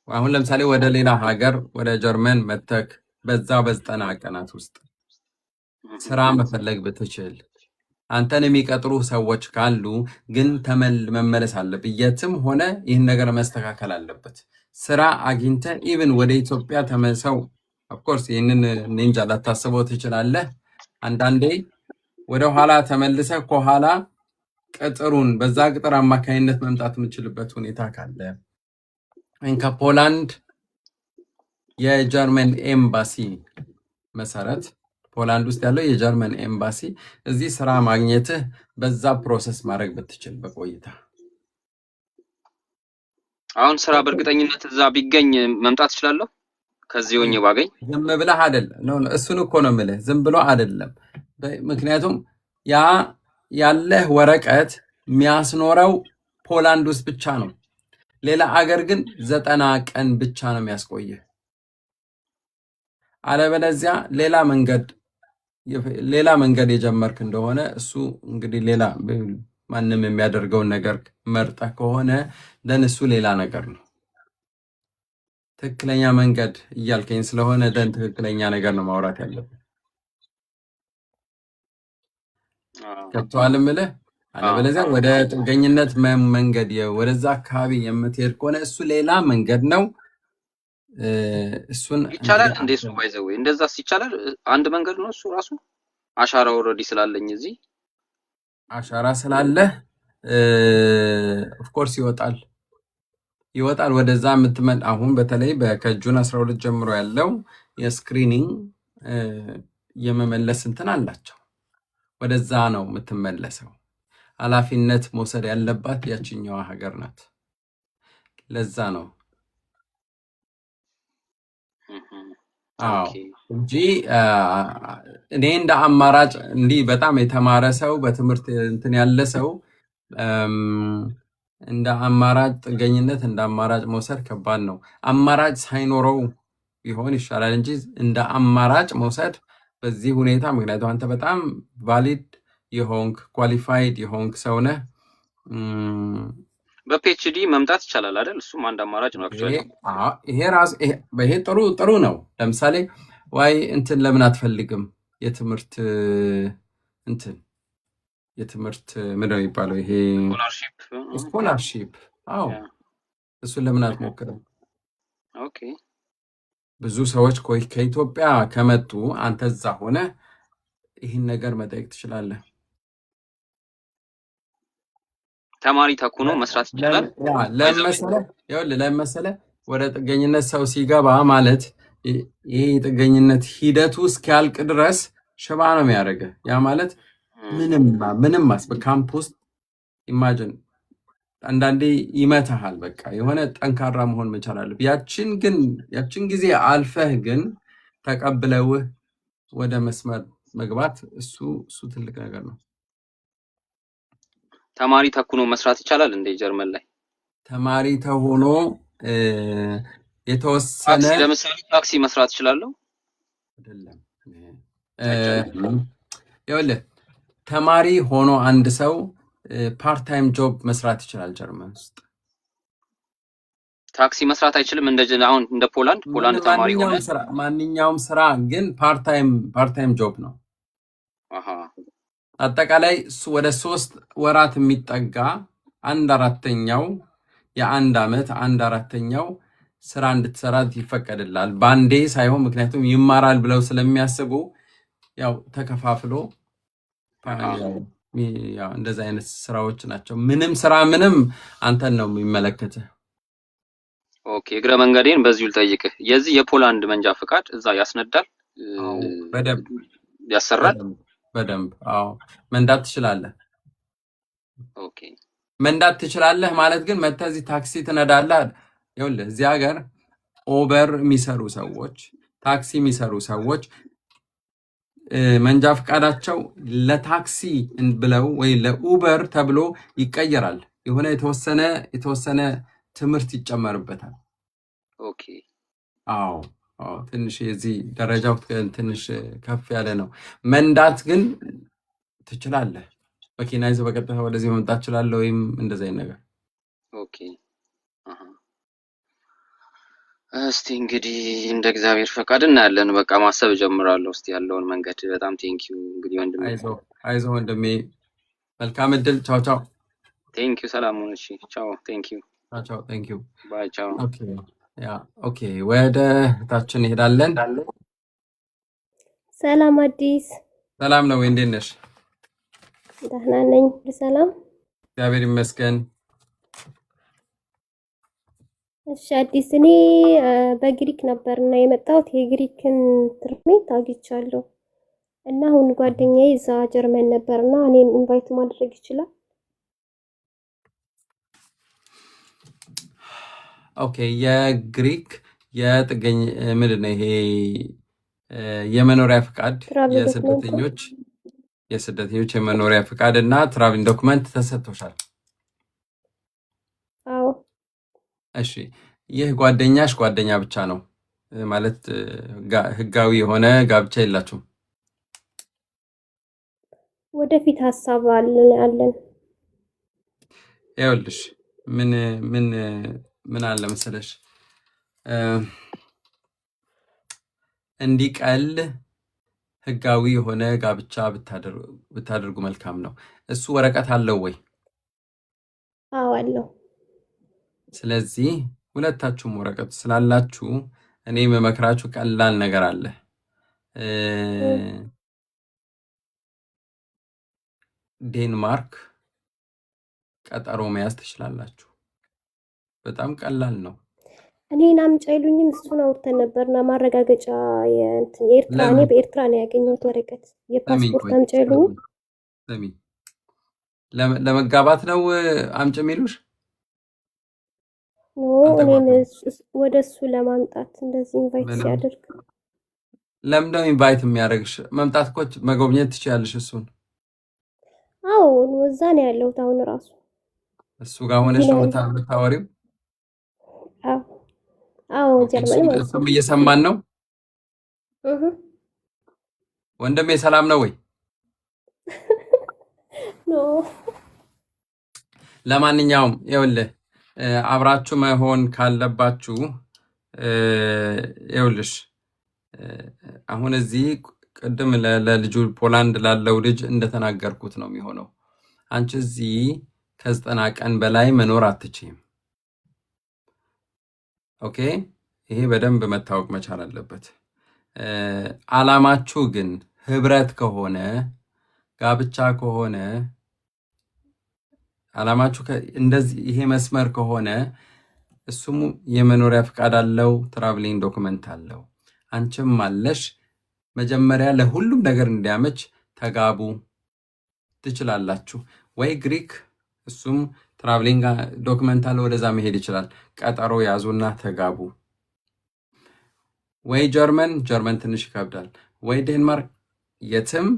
አሁን ለምሳሌ ወደ ሌላ ሀገር ወደ ጀርመን መተክ በዛ በዘጠና ቀናት ውስጥ ስራ መፈለግ ብትችል አንተን የሚቀጥሩ ሰዎች ካሉ ግን መመለስ አለበት የትም ሆነ ይህን ነገር መስተካከል አለበት ስራ አግኝተ ኢቭን ወደ ኢትዮጵያ ተመሰው ኦፍ ኮርስ ይሄንን እንጃ ላታስበው ትችላለህ አንዳንዴ ወደ ኋላ ተመልሰ ከኋላ ቅጥሩን በዛ ቅጥር አማካይነት መምጣት የምችልበት ሁኔታ ካለ ከፖላንድ የጀርመን ኤምባሲ መሰረት ፖላንድ ውስጥ ያለው የጀርመን ኤምባሲ እዚህ ስራ ማግኘትህ በዛ ፕሮሰስ ማድረግ ብትችል በቆይታ አሁን ስራ በርግጠኝነት እዛ ቢገኝ መምጣት ይችላልው ከዚህ ሆኜ ባገኝ ዝም ብለህ አይደለም ነው እሱን እኮ ነው የምልህ ዝም ብሎ አይደለም ምክንያቱም ያ ያለህ ወረቀት የሚያስኖረው ፖላንድ ውስጥ ብቻ ነው ሌላ አገር ግን 90 ቀን ብቻ ነው የሚያስቆየው አለበለዚያ ሌላ መንገድ የጀመርክ እንደሆነ እሱ እንግዲህ ሌላ ማንንም የሚያደርገው ነገር መርጠህ ከሆነ ለነሱ ሌላ ነገር ነው ትክክለኛ መንገድ እያልከኝ ስለሆነ ደን ትክክለኛ ነገር ነው ማውራት ያለብን። ገብቶሃል እምልህ? አለበለዚያ ወደ ጥገኝነት መንገድ ወደዛ አካባቢ የምትሄድ ከሆነ እሱ ሌላ መንገድ ነው። እሱን ይቻላል እንዴ? እሱ ባይዘው እንደዛስ ይቻላል? አንድ መንገድ ነው እሱ ራሱ። አሻራ ኦልሬዲ ስላለኝ እዚህ አሻራ ስላለ ኦፍ ኮርስ ይወጣል ወደዛ የምትመል አሁን በተለይ ከጁን 12 ጀምሮ ያለው የስክሪኒንግ የመመለስ እንትን አላቸው። ወደዛ ነው የምትመለሰው። ኃላፊነት መውሰድ ያለባት ያችኛዋ ሀገር ናት። ለዛ ነው እንጂ እኔ እንደ አማራጭ እንዲህ በጣም የተማረ ሰው በትምህርት እንትን ያለ ሰው እንደ አማራጭ ጥገኝነት እንደ አማራጭ መውሰድ ከባድ ነው። አማራጭ ሳይኖረው ቢሆን ይሻላል እንጂ እንደ አማራጭ መውሰድ በዚህ ሁኔታ፣ ምክንያቱም አንተ በጣም ቫሊድ የሆንክ ኳሊፋይድ የሆንክ ሰው ነህ። በፒኤችዲ መምጣት ይቻላል አይደል? እሱም አንድ አማራጭ ነው። አክቹአሊ ይሄ ጥሩ ነው። ለምሳሌ ዋይ እንትን ለምን አትፈልግም? የትምህርት ምንድን ነው የሚባለው? ይሄ ስኮላርሺፕ። አዎ እሱን ለምን አትሞክርም? ኦኬ ብዙ ሰዎች ከኢትዮጵያ ከመጡ አንተ እዛ ሆነ ይህን ነገር መጠየቅ ትችላለህ። ተማሪ ተኩኖ መስራት ይችላል። ለመሰለ ወደ ጥገኝነት ሰው ሲገባ ማለት ይሄ ጥገኝነት ሂደቱ እስኪያልቅ ድረስ ሽባ ነው የሚያደርገህ። ያ ማለት ምንም በካምፕ ውስጥ ኢማጅን አንዳንዴ ይመታሃል። በቃ የሆነ ጠንካራ መሆን መቻል አለብህ። ያችን ጊዜ አልፈህ ግን ተቀብለውህ ወደ መስመር መግባት እሱ ትልቅ ነገር ነው። ተማሪ ተኩኖ መስራት ይቻላል እንደ ጀርመን ላይ ተማሪ ተሆኖ የተወሰነ ለምሳሌ ታክሲ መስራት ይችላልው አይደለም? ይኸውልህ ተማሪ ሆኖ አንድ ሰው ፓርት ታይም ጆብ መስራት ይችላል። ጀርመን ውስጥ ታክሲ መስራት አይችልም። አሁን እንደ ፖላንድ ተማሪ ሆነ ማንኛውም ስራ ግን ፓርት ታይም ጆብ ነው። አጠቃላይ ወደ 3 ወራት የሚጠጋ 1/4ኛው የአንድ ዓመት 1/4ኛው ስራ እንድትሰራ ይፈቀድላል። ባንዴ ሳይሆን ምክንያቱም ይማራል ብለው ስለሚያስቡ ያው ተከፋፍሎ እንደዛ አይነት ስራዎች ናቸው። ምንም አንተን ነው የሚመለከትህ። ኦኬ እግረ መንገዴን በዚሁ ልጠይቅህ። የዚህ የፖላንድ መንጃ ፍቃድ እዛ ያስነዳል? በደንብ ያሰራል? በደንብ አዎ፣ መንዳት ትችላለህ። ኦኬ መንዳት ትችላለህ ማለት ግን መተህ እዚህ ታክሲ ትነዳለህ። ይኸውልህ እዚህ ሀገር ኦበር የሚሰሩ ሰዎች፣ ታክሲ የሚሰሩ ሰዎች መንጃ ፍቃዳቸው ለታክሲ ብለው ወይ ለኡበር ተብሎ ይቀየራል። የሆነ የተወሰነ ትምህርት ይጨመርበታል። ኦኬ አዎ ትንሽ የዚህ ደረጃው ትንሽ ከፍ ያለ ነው። መንዳት ግን ትችላለህ። መኪና ይዘህ በቀጥታ ወደዚህ መምጣት ትችላለህ፣ ወይም እንደዚህ አይነት ነገር። ኦኬ እስቲ እንግዲህ እንደ እግዚአብሔር ፈቃድ እናያለን። በቃ ማሰብ ጀምራለሁ እስቲ ያለውን መንገድ። በጣም ቴንኪው እንግዲህ ወንድሜ። አይዞህ ወንድሜ፣ መልካም እድል። ቻው ቻው። ቴንኪው። ሰላም ሁን። እሺ ቻው። ቴንኪው። ቻው። ቴንኪው። ባይ ቻው። ኦኬ ወደ ታችን እንሄዳለን። ሰላም አዲስ። ሰላም ነው ወይ? እንዴት ነሽ? ደህና ነኝ። ሰላም እግዚአብሔር ይመስገን። እሺ አዲስ፣ እኔ በግሪክ ነበርና የመጣሁት የግሪክን ትምህርት አግኝቻለሁ እና አሁን ጓደኛዬ እዛ ጀርመን ነበርና እኔን ኢንቫይት ማድረግ ይችላል? ኦኬ የግሪክ የጥገኝ ምንድን ነው ይሄ የመኖሪያ ፍቃድ የስደተኞች የመኖሪያ ፍቃድ እና ትራቭል ዶክመንት ተሰጥቶሻል? አዎ። እሺ ይህ ጓደኛሽ ጓደኛ ብቻ ነው ማለት ህጋዊ የሆነ ጋብቻ የላችሁም? ወደፊት ሀሳብ አለን። ይኸውልሽ ምን አለ መሰለሽ፣ እንዲቀል ህጋዊ የሆነ ጋብቻ ብታደርጉ መልካም ነው። እሱ ወረቀት አለው ወይ? አዎ አለው። ስለዚህ ሁለታችሁም ወረቀቱ ስላላችሁ እኔ የምመክራችሁ ቀላል ነገር አለ። ዴንማርክ ቀጠሮ መያዝ ትችላላችሁ። በጣም ቀላል ነው። እኔን አምጪ አይሉኝም። እሱን አውርተን ነበርና ማረጋገጫ የኤርትራ እኔ በኤርትራ ነው ያገኘሁት ወረቀት የፓስፖርት አምጪ አይሉኝም። ስሚ ለመጋባት ነው አምጪ የሚሉሽ? ኖ እኔን ወደ እሱ ለማምጣት እንደዚህ ኢንቫይት ሲያደርግ ለምንድነው ኢንቫይት የሚያደርግሽ? መምጣት እኮ መጎብኘት ትችያለሽ እሱን። አዎ እዛ ነው ያለሁት አሁን ራሱ እሱ ጋር ሆነሽ ነው የምታወሪው? አዎ ጀርመን ማለት እሱም እየሰማን ነው። ወንድሜ ሰላም ነው ወይ? ኖ ለማንኛውም ይኸውልህ አብራችሁ መሆን ካለባችሁ ይኸውልሽ አሁን እዚህ ቅድም ለልጁ ፖላንድ ላለው ልጅ እንደተናገርኩት ነው የሚሆነው። አንቺ እዚህ ከ90 ቀን በላይ መኖር አትችይም። ኦኬ፣ ይሄ በደንብ መታወቅ መቻል አለበት። አላማችሁ ግን ህብረት ከሆነ ጋብቻ ከሆነ አላማችሁ እንደዚህ ይሄ መስመር ከሆነ እሱም የመኖሪያ ፍቃድ አለው፣ ትራቭሊንግ ዶክመንት አለው፣ አንቺም አለሽ። መጀመሪያ ለሁሉም ነገር እንዲያመች ተጋቡ ትችላላችሁ። ወይ ግሪክ እሱም ትራቭሊንግ ዶክመንት አለ፣ ወደዛ መሄድ ይችላል። ቀጠሮ ያዙና ተጋቡ። ወይ ጀርመን ትንሽ ይከብዳል። ወይ ዴንማርክ፣ የትም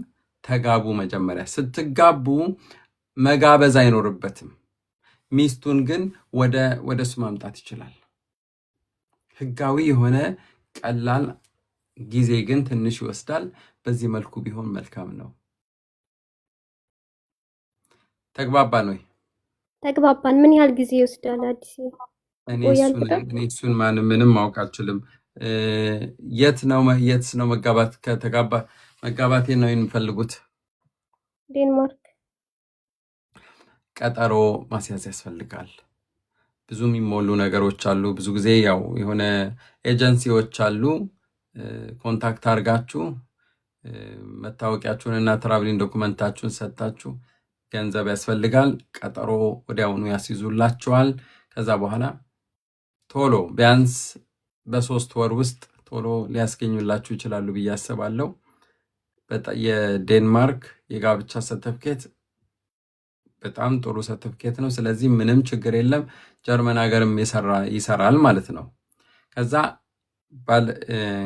ተጋቡ። መጀመሪያ ስትጋቡ መጋበዝ አይኖርበትም። ሚስቱን ግን ወደ እሱ ማምጣት ይችላል። ህጋዊ የሆነ ቀላል ጊዜ ግን ትንሽ ይወስዳል። በዚህ መልኩ ቢሆን መልካም ነው። ተግባባን ወይ? ተግባባን። ምን ያህል ጊዜ ይወስዳል? አዲስ እኔ እሱን ምንም ማወቅ አልችልም። የት ነው መጋባት? መጋባቴን ነው የሚፈልጉት? ዴንማርክ። ቀጠሮ ማስያዝ ያስፈልጋል። ብዙ የሚሞሉ ነገሮች አሉ። ብዙ ጊዜ ያው የሆነ ኤጀንሲዎች አሉ። ኮንታክት አድርጋችሁ መታወቂያችሁን እና ትራቭሊንግ ዶኩመንታችሁን ሰጥታችሁ ገንዘብ ያስፈልጋል። ቀጠሮ ወዲያውኑ ያስይዙላችኋል። ከዛ በኋላ ቶሎ ቢያንስ በ3 ወር ውስጥ ቶሎ ሊያስገኙላችሁ ይችላሉ ብዬ አስባለሁ። የዴንማርክ የጋብቻ ሰርተፍኬት በጣም ጥሩ ሰርተፍኬት ነው። ስለዚህ ምንም ችግር የለም። ጀርመን ሀገርም ይሰራል ማለት ነው። ከዛ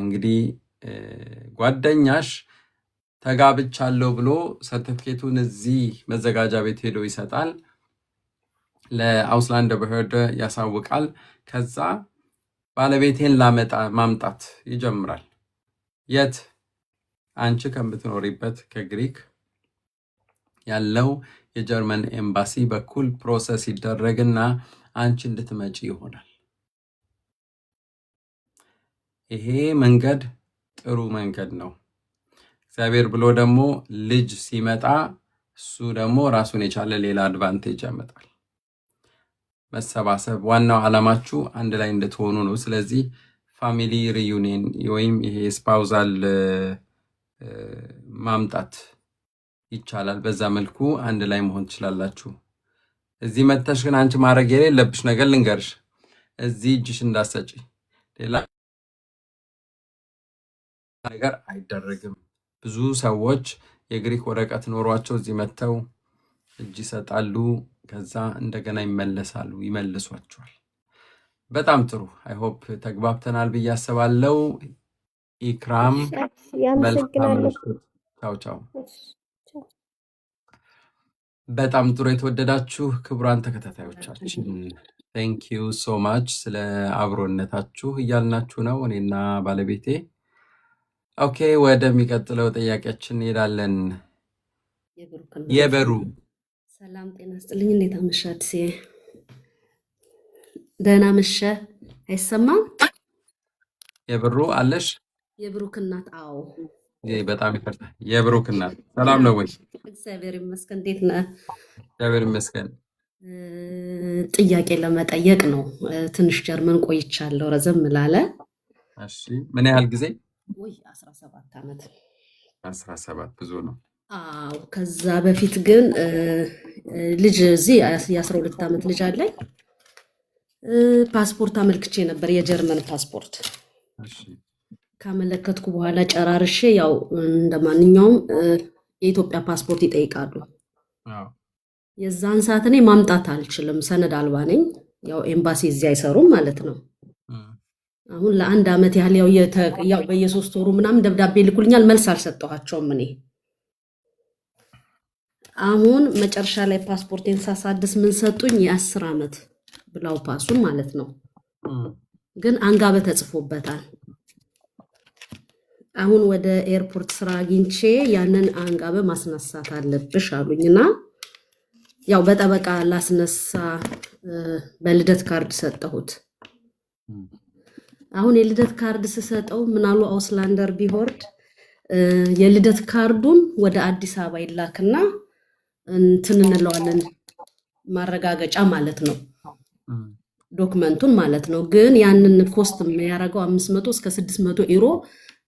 እንግዲህ ጓደኛሽ ተጋብቻለሁ ብሎ ሰርተፍኬቱን እዚህ መዘጋጃ ቤት ሄዶ ይሰጣል። ለአውስላንድ በህርደ ያሳውቃል። ከዛ ባለቤቴን ማምጣት ይጀምራል። የት? አንቺ ከምትኖሪበት ከግሪክ ያለው የጀርመን ኤምባሲ በኩል ፕሮሰስ ይደረግና አንቺ እንድትመጪ ይሆናል። ይሄ መንገድ ጥሩ መንገድ ነው። እግዚአብሔር ብሎ ደግሞ ልጅ ሲመጣ እሱ ደግሞ ራሱን የቻለ ሌላ አድቫንቴጅ ያመጣል። መሰባሰብ፣ ዋናው ዓላማችሁ አንድ ላይ እንድትሆኑ ነው። ስለዚህ ፋሚሊ ሪዩኒየን ወይም ይሄ ስፓውዛል ማምጣት ይቻላል። በዛ መልኩ አንድ ላይ መሆን ትችላላችሁ። እዚህ መተሽ ግን አንቺ ማድረግ የሌለብሽ ነገር ልንገርሽ፣ እዚህ እጅሽ እንዳሰጪ ሌላ ነገር አይደረግም። ብዙ ሰዎች የግሪክ ወረቀት ኖሯቸው እዚህ መተው እጅ ይሰጣሉ፣ ከዛ እንደገና ይመልሷቸዋል። በጣም ጥሩ። አይ ሆፕ ተግባብተናል ብዬ አስባለሁ። ኢክራም ቻው። በጣም ጥሩ። የተወደዳችሁ ክቡራን ተከታታዮቻችን ቴንክ ዩ ሶ ማች ስለ አብሮነታችሁ እያልናችሁ ነው እኔና ባለቤቴ። ኦኬ፣ ወደሚቀጥለው ጥያቄያችን እንሄዳለን። የበሩ ሰላም ጤና ስጥልኝ። እንዴት አመሻ አዲስ? ደህና መሸ። አይሰማም? የብሩ አለሽ? የብሩክ እናት። አዎ በጣም ይፈርታ። የብሩክ እናት ሰላም ነው ወይ? እግዚአብሔር ይመስገን። እንዴት ነህ? እግዚአብሔር ይመስገን። ጥያቄ ለመጠየቅ ነው። ትንሽ ጀርመን ቆይቻለሁ ረዘም ላለ። እሺ ምን ያህል ጊዜ? ወይ 17 ዓመት። 17 ብዙ ነው። አዎ ከዛ በፊት ግን ልጅ እዚህ የ12 ዓመት ልጅ አለኝ። ፓስፖርት አመልክቼ ነበር፣ የጀርመን ፓስፖርት። እሺ ካመለከትኩ በኋላ ጨራርሼ ያው እንደማንኛውም የኢትዮጵያ ፓስፖርት ይጠይቃሉ። አዎ የዛን ሰዓት እኔ ማምጣት አልችልም፣ ሰነድ አልባ ነኝ። ያው ኤምባሲ እዚህ አይሰሩም ማለት ነው። አሁን ለአንድ ዓመት ያህል ያው በየ3 ወሩ ምናምን ደብዳቤ ልኩልኛል፣ መልስ አልሰጠኋቸውም እኔ። አሁን መጨረሻ ላይ ፓስፖርቴን ሳሳድስ ምን ሰጡኝ? የ10 ዓመት ብላው ፓሱን ማለት ነው። ግን አንጋበ ተጽፎበታል። አሁን ወደ ኤርፖርት ስራ አግኝቼ ያንን አንጋበ ማስነሳት አለብሽ አሉኝና ያው በጠበቃ ላስነሳ በልደት ካርድ ሰጠሁት። አሁን የልደት ካርድ ስሰጠው ምናሉ አውስላንደር ቢሆርድ የልደት ካርዱን ወደ አዲስ አበባ ይላክና እንትን እንለዋለን፣ ማረጋገጫ ማለት ነው፣ ዶክመንቱን ማለት ነው። ግን ያንን ኮስት የሚያደርገው 500 እስከ 600 ዩሮ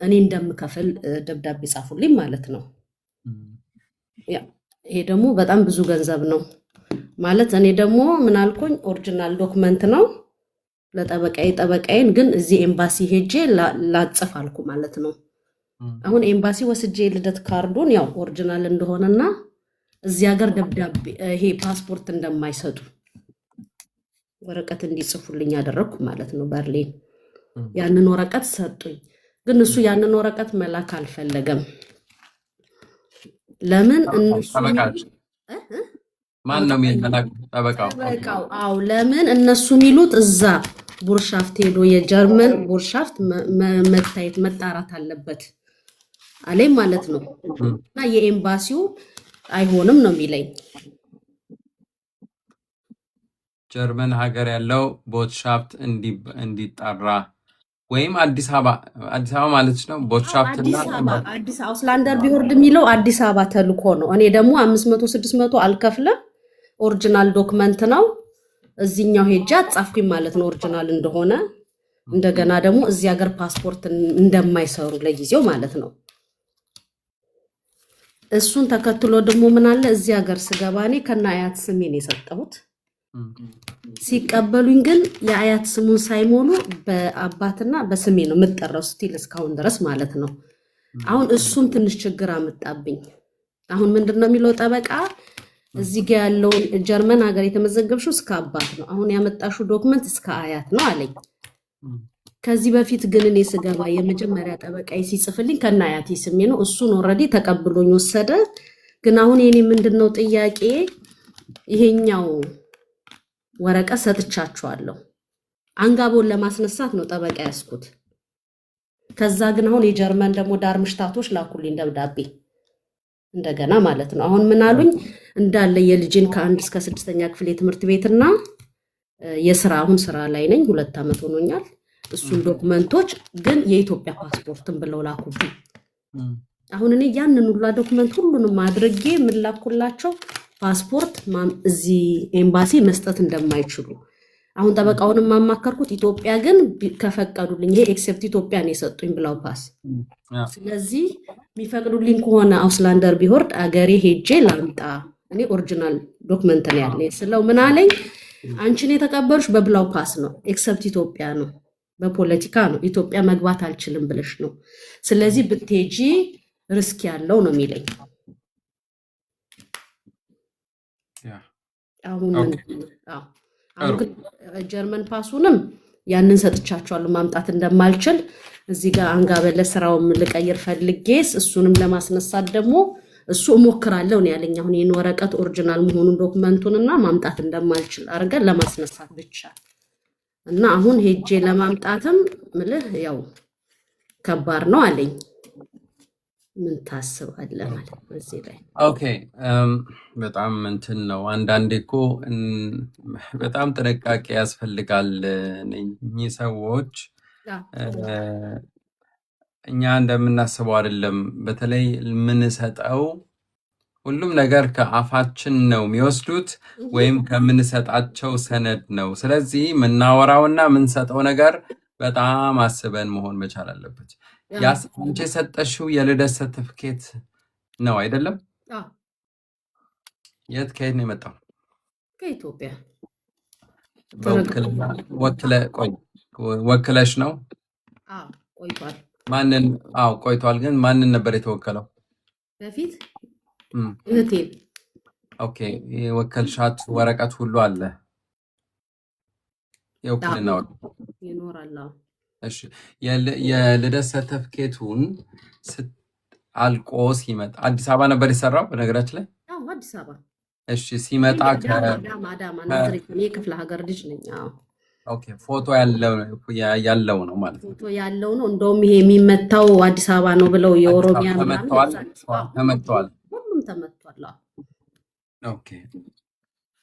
እኔ እንደምከፍል ደብዳቤ ጻፉልኝ ማለት ነው። ይሄ ደግሞ በጣም ብዙ ገንዘብ ነው ማለት። እኔ ደግሞ ምን አልኩኝ፣ ኦሪጂናል ዶክመንት ነው ጠበቃዬን ግን እዚህ ኤምባሲ ሄጄ ላጽፍ አልኩ ማለት ነው። አሁን ኤምባሲ ወስጄ ልደት ካርዱን ያው ኦሪጂናል እንደሆነና እዚህ ሀገር ደብዳቤ ይሄ ፓስፖርት እንደማይሰጡ ወረቀት እንዲጽፉልኝ ያደረኩ ማለት ነው። በርሊን ያንን ወረቀት ሰጡኝ። ግን እሱ ያንን ወረቀት መላክ አልፈለገም። ለምን? እነሱ ማን ነው የሚላክ? ጠበቃው። አዎ ለምን? እነሱ የሚሉት እዛ ቡርሻፍት ሄዶ የጀርመን ቡርሻፍት መታየት መጣራት አለበት አለኝ ማለት ነው። እና የኤምባሲው አይሆንም ነው የሚለኝ። ጀርመን ሀገር ያለው ቦትሻፍት እንዲጣራ ወይም አዲስ አበባ ማለት ነው። ቦትሻፍት እና አዲስ አውስላንደር ቢሆርድ የሚለው አዲስ አበባ ተልኮ ነው። እኔ ደግሞ 500 600 አልከፍለም። ኦሪጂናል ዶክመንት ነው። እዚህኛው ሄጃ ጻፍኩኝ ማለት ነው ኦሪጂናል እንደሆነ። እንደገና ደግሞ እዚህ ሀገር ፓስፖርት እንደማይሰሩ ለጊዜው ማለት ነው። እሱን ተከትሎ ደግሞ ምን አለ እዚህ ሀገር ስገባ እኔ ከነ አያት ስሜን የሰጠሁት ሲቀበሉኝ ግን የአያት ስሙን ሳይሞሉ በአባትና በስሜ ነው የምጠራው ስቲል እስካሁን ድረስ ማለት ነው። አሁን እሱም ትንሽ ችግር አመጣብኝ። አሁን ምንድነው የሚለው ጠበቃ እዚህ ጋር ያለውን ጀርመን ሀገር የተመዘገብሽው እስከ አባት ነው፣ አሁን ያመጣሽው ዶክመንት እስከ አያት ነው አለኝ። ከዚህ በፊት ግን እኔ ስገባ የመጀመሪያ ጠበቃዬ ሲጽፍልኝ ከነ አያቴ ስሜ ነው። እሱን ኦልሬዲ ተቀብሎኝ ወሰደ። ግን አሁን የኔ ምንድነው ጥያቄ ይሄኛው ወረቀት ሰጥቻቸዋለሁ አንጋቦን ለማስነሳት ነው ጠበቃ ያስኩት። ከዛ ግን አሁን የጀርመን ደግሞ ዳርምሽታቶች ላኩልኝ ደብዳቤ እንደገና ማለት ነው። አሁን ምን አሉኝ እንዳለ የልጅን ከ1 እስከ 6ኛ ክፍል የትምህርት ቤትና የስራ አሁን ስራ ላይ ነኝ 2 ዓመት ሆኖኛል። እሱን ዶክመንቶች ግን የኢትዮጵያ ፓስፖርትን ብለው ላኩብኝ። አሁን እኔ ያንን ሁሉ ዶክመንት ሁሉንም አድርጌ ምን ላኩላቸው ፓስፖርት እዚህ ኤምባሲ መስጠት እንደማይችሉ። አሁን ጠበቃውንም ማማከርኩት ኢትዮጵያ ግን ከፈቀዱልኝ ይሄ ኤክሴፕት ኢትዮጵያን የሰጡኝ ብላው ፓስ። ስለዚህ የሚፈቅዱልኝ ከሆነ አውስላንደር ቢሆርድ አገሬ ሄጄ ላምጣ እኔ ኦሪጂናል ዶክመንት ነው ያለኝ ስለው ምን አለኝ አንቺን የተቀበሉሽ በብላው ፓስ ነው፣ ኤክሴፕት ኢትዮጵያ ነው፣ በፖለቲካ ነው፣ ኢትዮጵያ መግባት አልችልም ብለሽ ነው። ስለዚህ ብትሄጂ ሪስክ ያለው ነው የሚለኝ። አሁን ጀርመን ፓሱንም ያንን ሰጥቻቸዋለሁ ማምጣት እንደማልችል እዚህ ጋር አንጋበለ ስራውም ልቀይር ፈልጌስ እሱንም ለማስነሳት ደግሞ እሱ እሞክራለሁ ነው ያለኝ። አሁን የኔ ወረቀት ኦሪጂናል መሆኑን ዶክመንቱንና ማምጣት እንደማልችል አድርገን ለማስነሳት ብቻ እና አሁን ሄጄ ለማምጣትም ምልህ ያው ከባድ ነው አለኝ። ምን ታስባለህ ማለት ነው እዚህ ላይ? ኦኬ በጣም እንትን ነው። አንዳንዴ እኮ በጣም ጥንቃቄ ያስፈልጋል። እነኚህ ሰዎች እኛ እንደምናስበው አይደለም። በተለይ የምንሰጠው ሁሉም ነገር ከአፋችን ነው የሚወስዱት ወይም ከምንሰጣቸው ሰነድ ነው። ስለዚህ የምናወራውና የምንሰጠው ነገር በጣም አስበን መሆን መቻል አለበት። አንቺ የሰጠሽው የልደት ሰርቲፊኬት ነው አይደለም? የት ከየት ነው የመጣው? ከኢትዮጵያ ወክለሽ ነው? ቆይቷል። ማንን? ቆይቷል። ግን ማንን ነበር የተወከለው? በፊት እህቴን። ኦኬ፣ የወከልሻት ወረቀት ሁሉ አለ? የውክልና ይኖራል። እሺ፣ የልደት ሰርተፍኬቱን አልቆ ሲመጣ አዲስ አበባ ነበር የሰራው? በነገራችን ላይ አዲስ አበባ። እሺ፣ ሲመጣ አዳማ ናዝሬት። እኔ የክፍለ ሀገር ልጅ ነኝ። ኦኬ፣ ፎቶ ያለው ነው ማለት ነው። ፎቶ ያለው ነው። እንደውም ይሄ የሚመታው አዲስ አበባ ነው ብለው የኦሮሚያ ተመቷል። ሁሉም ተመቷል። ኦኬ፣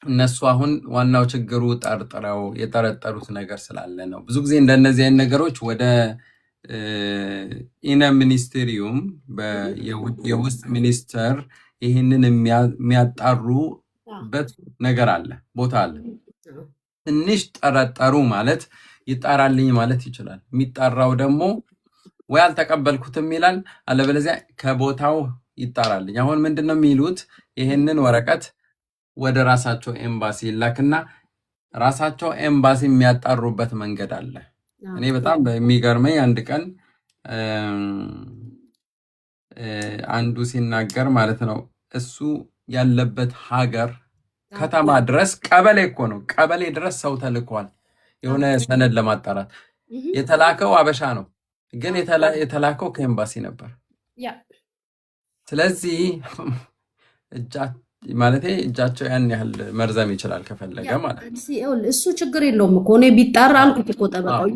እነሱ አሁን ዋናው ችግሩ የጠረጠሩት ነገር ስላለ ነው። ብዙ ጊዜ እንደነዚህ አይነት ነገሮች ወደ ኢነ ሚኒስትሪዩም የውስጥ ሚኒስተር ይህንን የሚያጣሩበት ነገር አለ፣ ቦታ አለ። ትንሽ ጠረጠሩ ማለት ይጣራልኝ ማለት ይችላል። የሚጣራው ደግሞ ወይ አልተቀበልኩትም ይላል፣ አለበለዚያ ከቦታው ይጣራልኝ። አሁን ምንድን ነው የሚሉት? ይህንን ወረቀት ወደ ራሳቸው ኤምባሲ ይላክና ራሳቸው ኤምባሲ የሚያጣሩበት መንገድ አለ። እኔ በጣም የሚገርመኝ አንድ ቀን አንዱ ሲናገር ማለት ነው እሱ ያለበት ሀገር ከተማ ድረስ ቀበሌ እኮ ነው፣ ቀበሌ ድረስ ሰው ተልኳል የሆነ ሰነድ ለማጣራት። የተላከው አበሻ ነው፣ ግን የተላከው ከኤምባሲ ነበር። ስለዚህ እጃቸው ያን ያህል መርዘም ይችላል ከፈለገ ማለት ነው። እሱ ችግር የለውም እኮ እኔ ቢጣራ አልኩት እኮ ጠበቃው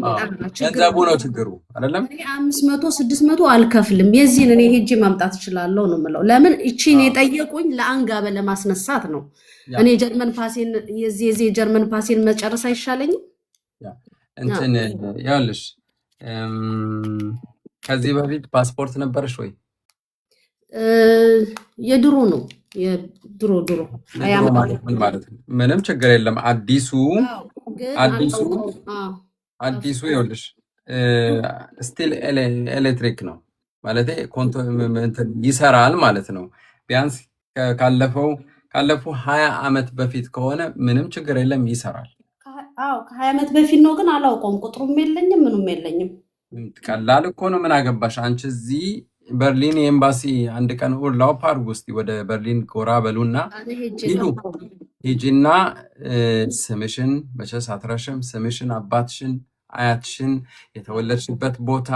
ገንዘቡ ነው ችግሩ አይደለም። 500 600 አልከፍልም፣ የዚህን እኔ ሄጄ ማምጣት እችላለሁ ነው የምለው። ለምን እቺን የጠየቁኝ ለአንጋበ ለማስነሳት ነው። እኔ ጀርመን ፓሴን የዚህ ጀርመን ፓሴን መጨረስ አይሻለኝም? እንትን ያልሽ ከዚህ በፊት ፓስፖርት ነበርሽ ወይ? የድሮ ነው የድሮ ማለት ነው። ምንም ችግር የለም። አዲሱ ይኸውልሽ ስቲል ኤሌክትሪክ ነው ማለት ይሰራል ማለት ነው። ቢያንስ ካለፉ 20 ዓመት በፊት ከሆነ ምንም ችግር የለም፣ ይሰራል። ከ20 ዓመት በፊት ነው ግን አላውቀውም። ቁጥሩም የለኝም ምንም የለኝም። ቀላል እኮ ነው። ምን አገባሽ አንቺ? እዚህ በርሊን ኤምባሲ አንድ ቀን ኡርላው ፓርክ ውስጥ ወደ በርሊን ጎራ በሉና ሂጂና ስምሽን መቼስ አትረሽም፣ ስምሽን፣ አባትሽን፣ አያትሽን፣ የተወለድሽበት ቦታ፣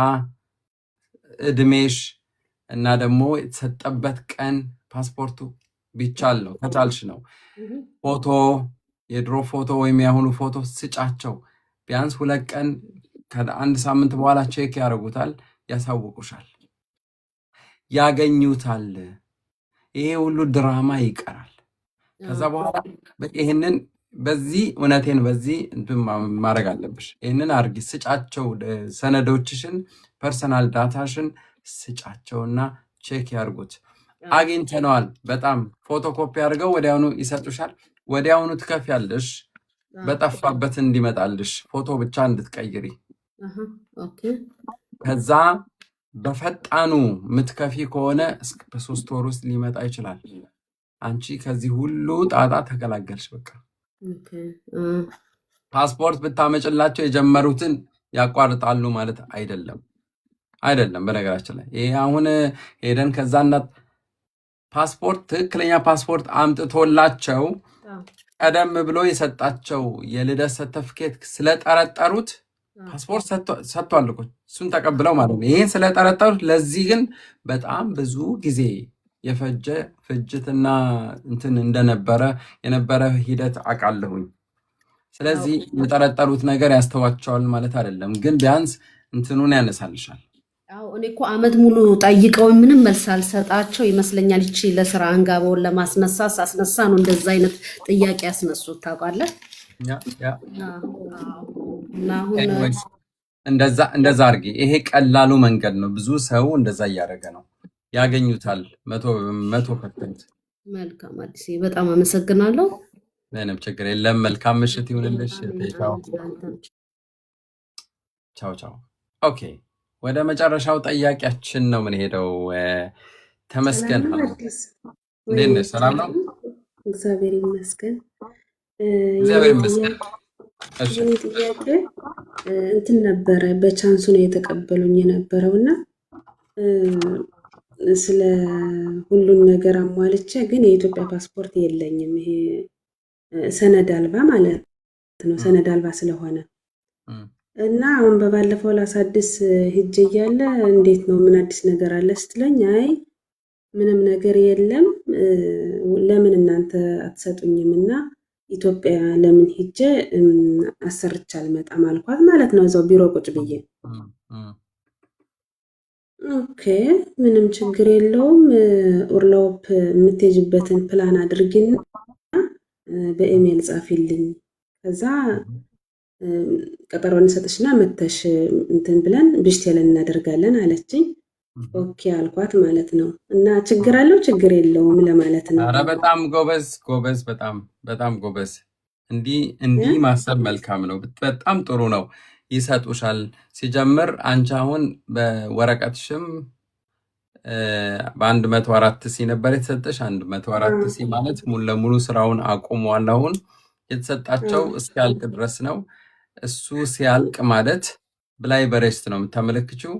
እድሜሽ እና ደግሞ የተሰጠበት ቀን ፓስፖርቱ ቢቻል ነው ከቻልሽ ነው። ፎቶ፣ የድሮ ፎቶ ወይም የአሁኑ ፎቶ ስጫቸው። ቢያንስ 2 ቀን ከአንድ ሳምንት በኋላ ቼክ ያደርጉታል፣ ያሳውቁሻል፣ ያገኙታል። ይሄ ሁሉ ድራማ ይቀራል። ከዛ በኋላ ይህንን በዚህ እውነቴን በዚህ ማድረግ አለብሽ። ይህንን አርጊ፣ ስጫቸው፣ ሰነዶችሽን፣ ፐርሰናል ዳታሽን ስጫቸውና ቼክ ያርጉት። አግኝተነዋል፣ በጣም ፎቶኮፒ አድርገው ወዲያውኑ ይሰጡሻል። ወዲያውኑ ትከፍያለሽ፣ በጠፋበት እንዲመጣልሽ ፎቶ ብቻ እንድትቀይሪ። ከዛ በፈጣኑ ምትከፊ ከሆነ በ3 ወር ውስጥ ሊመጣ ይችላል። አንቺ ከዚህ ሁሉ ጣጣ ተገላገልሽ። በቃ ፓስፖርት ብታመጭላቸው የጀመሩትን ያቋርጣሉ ማለት አይደለም። በነገራችን ላይ ይሄ አሁን ሄደን ከዛና ፓስፖርት ትክክለኛ ፓስፖርት አምጥቶላቸው ቀደም ብሎ የሰጣቸው የልደት ሰርተፍኬት ስለጠረጠሩት ፓስፖርት ሰጥቷል እኮ እሱን ተቀብለው ማለት ነው። ይህን ስለጠረጠሩት ለዚህ ግን በጣም ብዙ ጊዜ የፈጀ ፍጅትና እንትን የነበረ ሂደት አውቃለሁኝ። ስለዚህ የጠረጠሩት ነገር ያስተዋቸዋል ማለት አይደለም፣ ግን ቢያንስ እንትኑን ያነሳልሻል። እኔ እኮ ዓመት ሙሉ ጠይቀው ምንም መልስ አልሰጣቸው ይመስለኛል። ይቺ ለስራ አንጋባውን ለማስነሳት ሳስነሳ ነው እንደዛ አይነት ጥያቄ ያስነሱት ታውቃለህ። እና አሁን እንደዛ አድርጊ። ይሄ ቀላሉ መንገድ ነው። ብዙ ሰው እንደዛ እያደረገ ነው፣ ያገኙታል። 100%። መልካም አዲስ፣ በጣም አመሰግናለሁ። ምንም ችግር የለም። መልካም ምሽት ይሁንልሽ። ቻው ቻው። ኦኬ፣ ወደ መጨረሻው ጥያቄያችን ነው የምንሄደው። ተመስገን እንዴት ነሽ? ሰላም ነው? እግዚአብሔር ይመስገን። እግዚአብሔር ይመስገን። እሺ፣ የኔ ጥያቄ እንትን ነበረ፣ በቻንሱ ነው የተቀበሉኝ የነበረው እና ስለ ሁሉን ነገር አሟልቼ ግን የኢትዮጵያ ፓስፖርት የለኝም። ይሄ ሰነድ አልባ ማለት ነው፣ ሰነድ አልባ ስለሆነ እና አሁን በባለፈው ላሳድስ ሂጄ እያለ እንዴት ነው ምን አዲስ ነገር አለ ስትለኝ፣ አይ ምንም ነገር የለም፣ ለምን እናንተ አትሰጡኝም እና ኢትዮጵያ ለምን ሂጄ አሰርቻ አልመጣም አልኳት ማለት ነው፣ እዛው ቢሮ ቁጭ ብዬ። ኦኬ ምንም ችግር የለውም፣ ኡርላውፕ የምትሄጅበትን ፕላን አድርጊና በኢሜል ጻፊልኝ፣ ከዛ ቀጠሮ እንሰጥሽና መተሽ እንትን ብለን ብሽቴለን እናደርጋለን አለችኝ። ኦኬ አልኳት ማለት ነው። እና ችግር አለው ችግር የለውም ለማለት ነው። ኧረ በጣም ጎበዝ፣ በጣም ጎበዝ። እንዲህ ማሰብ መልካም ነው። በጣም ጥሩ ነው። ይሰጡሻል። ሲጀምር አንቺ አሁን በወረቀትሽም በ104 ሲ ነበር የተሰጠሽ። 104 ሲ ማለት ሙሉ ለሙሉ ስራውን አቁሟል። አሁን የተሰጣቸው እስኪያልቅ ድረስ ነው። እሱ ሲያልቅ ማለት ብላይ በሬስት ነው የምታመለክችው።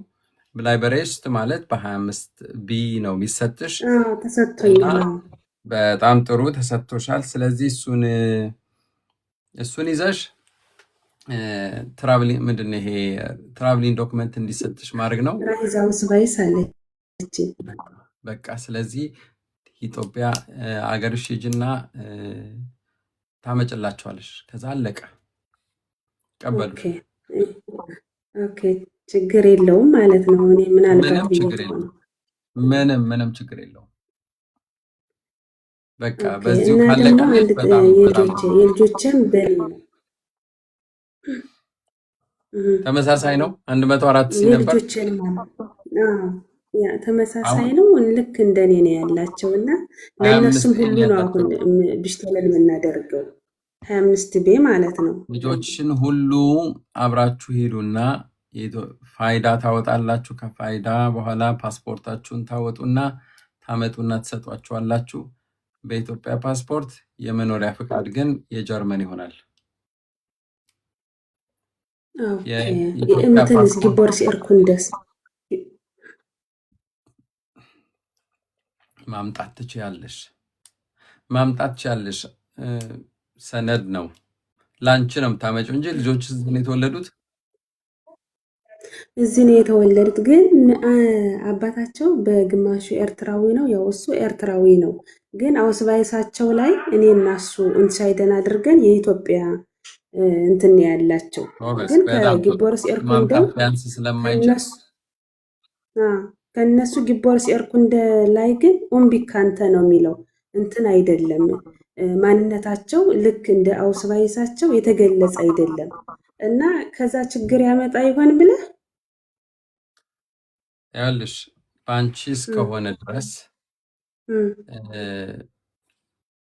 ብላይ በሬስት ማለት በ25 ቢ ነው የሚሰጥሽ። ተሰጥቶኛል። በጣም ጥሩ ተሰጥቶሻል። ስለዚህ እሱን ይዘሽ ትራቭሊንግ ምንድን ነው ይሄ ትራቭሊንግ ዶክመንት እንዲሰጥሽ ማድረግ ነው። ራይዛው ስባይስ አለች በቃ። ስለዚህ ኢትዮጵያ አገርሽ ሂጂና ታመጭላቸዋለሽ። ከዛ አለቀ። ቀበሉ። ኦኬ ችግር የለውም ማለት ነው። እኔ ምናልባት ምንም ችግር የለውም። በቃ በዚሁ ካለቀ የልጆችን በል ተመሳሳይ ነው። 104 ሲ ነበር። ተመሳሳይ ነው። ልክ እንደኔ ነው ያላቸው እና ለእነሱም ሁሉ ነው አሁን ብሽተለን የምናደርገው 25 ቤ ማለት ነው። ልጆችን ሁሉ አብራችሁ ሄዱና ፋይዳ ታወጣላችሁ። ከፋይዳ በኋላ ፓስፖርታችሁን ታወጡና ታመጡና ትሰጧችኋላችሁ። በኢትዮጵያ ፓስፖርት የመኖሪያ ፍቃድ ግን የጀርመን ይሆናል። እንትንስ ጊቦርስ ኤርኩንደስ ማምጣት ትችያለሽ። ሰነድ ነው ላንቺ ነው የምታመጪው እንጂ ልጆች እዚህ ነው የተወለዱት። እዚህ ነው የተወለዱት፣ ግን አባታቸው በግማሹ ኤርትራዊ ነው። ያው እሱ ኤርትራዊ ነው፣ ግን አውስባይሳቸው ላይ እኔ እና እሱ እንሳይደን አድርገን የኢትዮጵያ እንትን ያላቸው ግን ከጊቦርስ ኤርኩንደ ከእነሱ ጊቦርስ ኤርኩንደ ላይ ግን ኡምቢካንተ ነው የሚለው እንትን አይደለም። ማንነታቸው ልክ እንደ አውስባይሳቸው የተገለጸ አይደለም እና ከዛ ችግር ያመጣ ይሆን ብለህ ያልሽ በአንቺ እስከሆነ ድረስ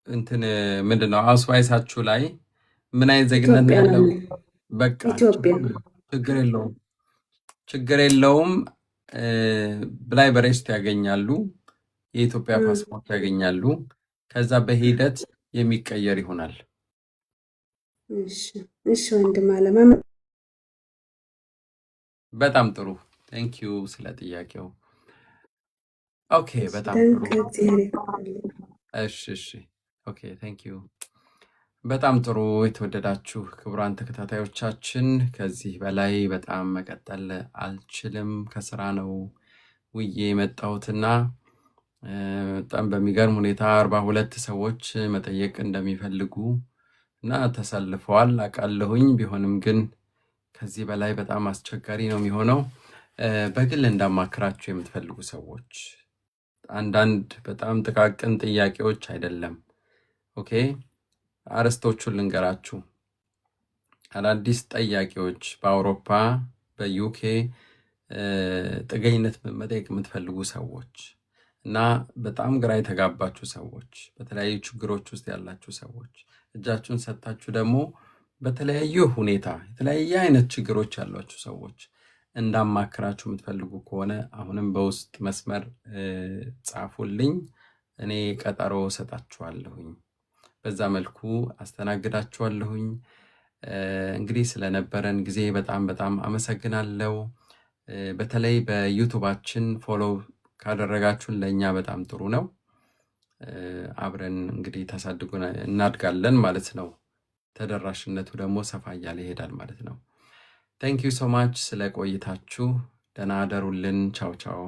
እንትን ምንድነው አውስባይሳችሁ ላይ ምን አይነት ዜግነት ያለው? በቃ ችግር የለውም። ብላይ በሬስት ያገኛሉ፣ የኢትዮጵያ ፓስፖርት ያገኛሉ። ከዛ በሂደት የሚቀየር ይሆናል። እሺ ወንድም አለማ በጣም ጥሩ ቴንኪዩ ስለ ጥያቄው። ኦኬ በጣም ጥሩ እሺ ኦኬ ቴንኪዩ በጣም ጥሩ። የተወደዳችሁ ክቡራን ተከታታዮቻችን ከዚህ በላይ በጣም መቀጠል አልችልም። ከስራ ነው ውዬ የመጣሁትና በጣም በሚገርም ሁኔታ 42 ሰዎች መጠየቅ እንደሚፈልጉ እና ተሰልፈዋል አውቃለሁኝ። ቢሆንም ግን ከዚህ በላይ በጣም አስቸጋሪ ነው የሚሆነው። በግል እንዳማክራችሁ የምትፈልጉ ሰዎች አንዳንድ በጣም ጥቃቅን ጥያቄዎች አይደለም። ኦኬ አርዕስቶቹን ልንገራችሁ። አዳዲስ ጠያቂዎች በአውሮፓ በዩኬ ጥገኝነት መጠየቅ የምትፈልጉ ሰዎች እና በጣም ግራ የተጋባችሁ ሰዎች፣ በተለያዩ ችግሮች ውስጥ ያላችሁ ሰዎች፣ እጃችሁን ሰጥታችሁ ደግሞ በተለያዩ ሁኔታ የተለያየ አይነት ችግሮች ያሏችሁ ሰዎች እንዳማክራችሁ የምትፈልጉ ከሆነ አሁንም በውስጥ መስመር ጻፉልኝ። እኔ ቀጠሮ ሰጣችኋለሁኝ። በዛ መልኩ አስተናግዳችኋለሁኝ። እንግዲህ ስለነበረን ጊዜ በጣም በጣም አመሰግናለሁ። በተለይ በዩቱባችን ፎሎው ካደረጋችሁን ለእኛ በጣም ጥሩ ነው። አብረን እንግዲህ ታሳድጉን እናድጋለን ማለት ነው። ተደራሽነቱ ደግሞ ሰፋ እያለ ይሄዳል ማለት ነው። ታንክ ዩ ሶ ማች ስለ ቆይታችሁ። ደህና አደሩልን። ቻው ቻው።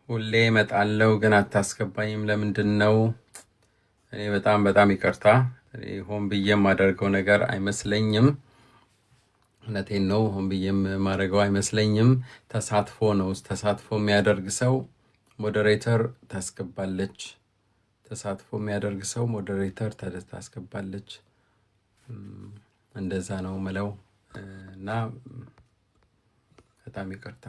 ሁሌ እመጣለሁ ግን አታስገባኝም፣ ለምንድን ነው? እኔ በጣም በጣም ይቅርታ። እኔ ሆን ብዬ የማደርገው ነገር አይመስለኝም። እውነቴን ነው። ሆን ብዬ የማደርገው አይመስለኝም። ተሳትፎ ነው። ተሳትፎ የሚያደርግ ሰው ሞዴሬተር ታስገባለች። ተሳትፎ የሚያደርግ ሰው ሞዴሬተር ታስገባለች። እንደዛ ነው ምለው እና በጣም ይቅርታ።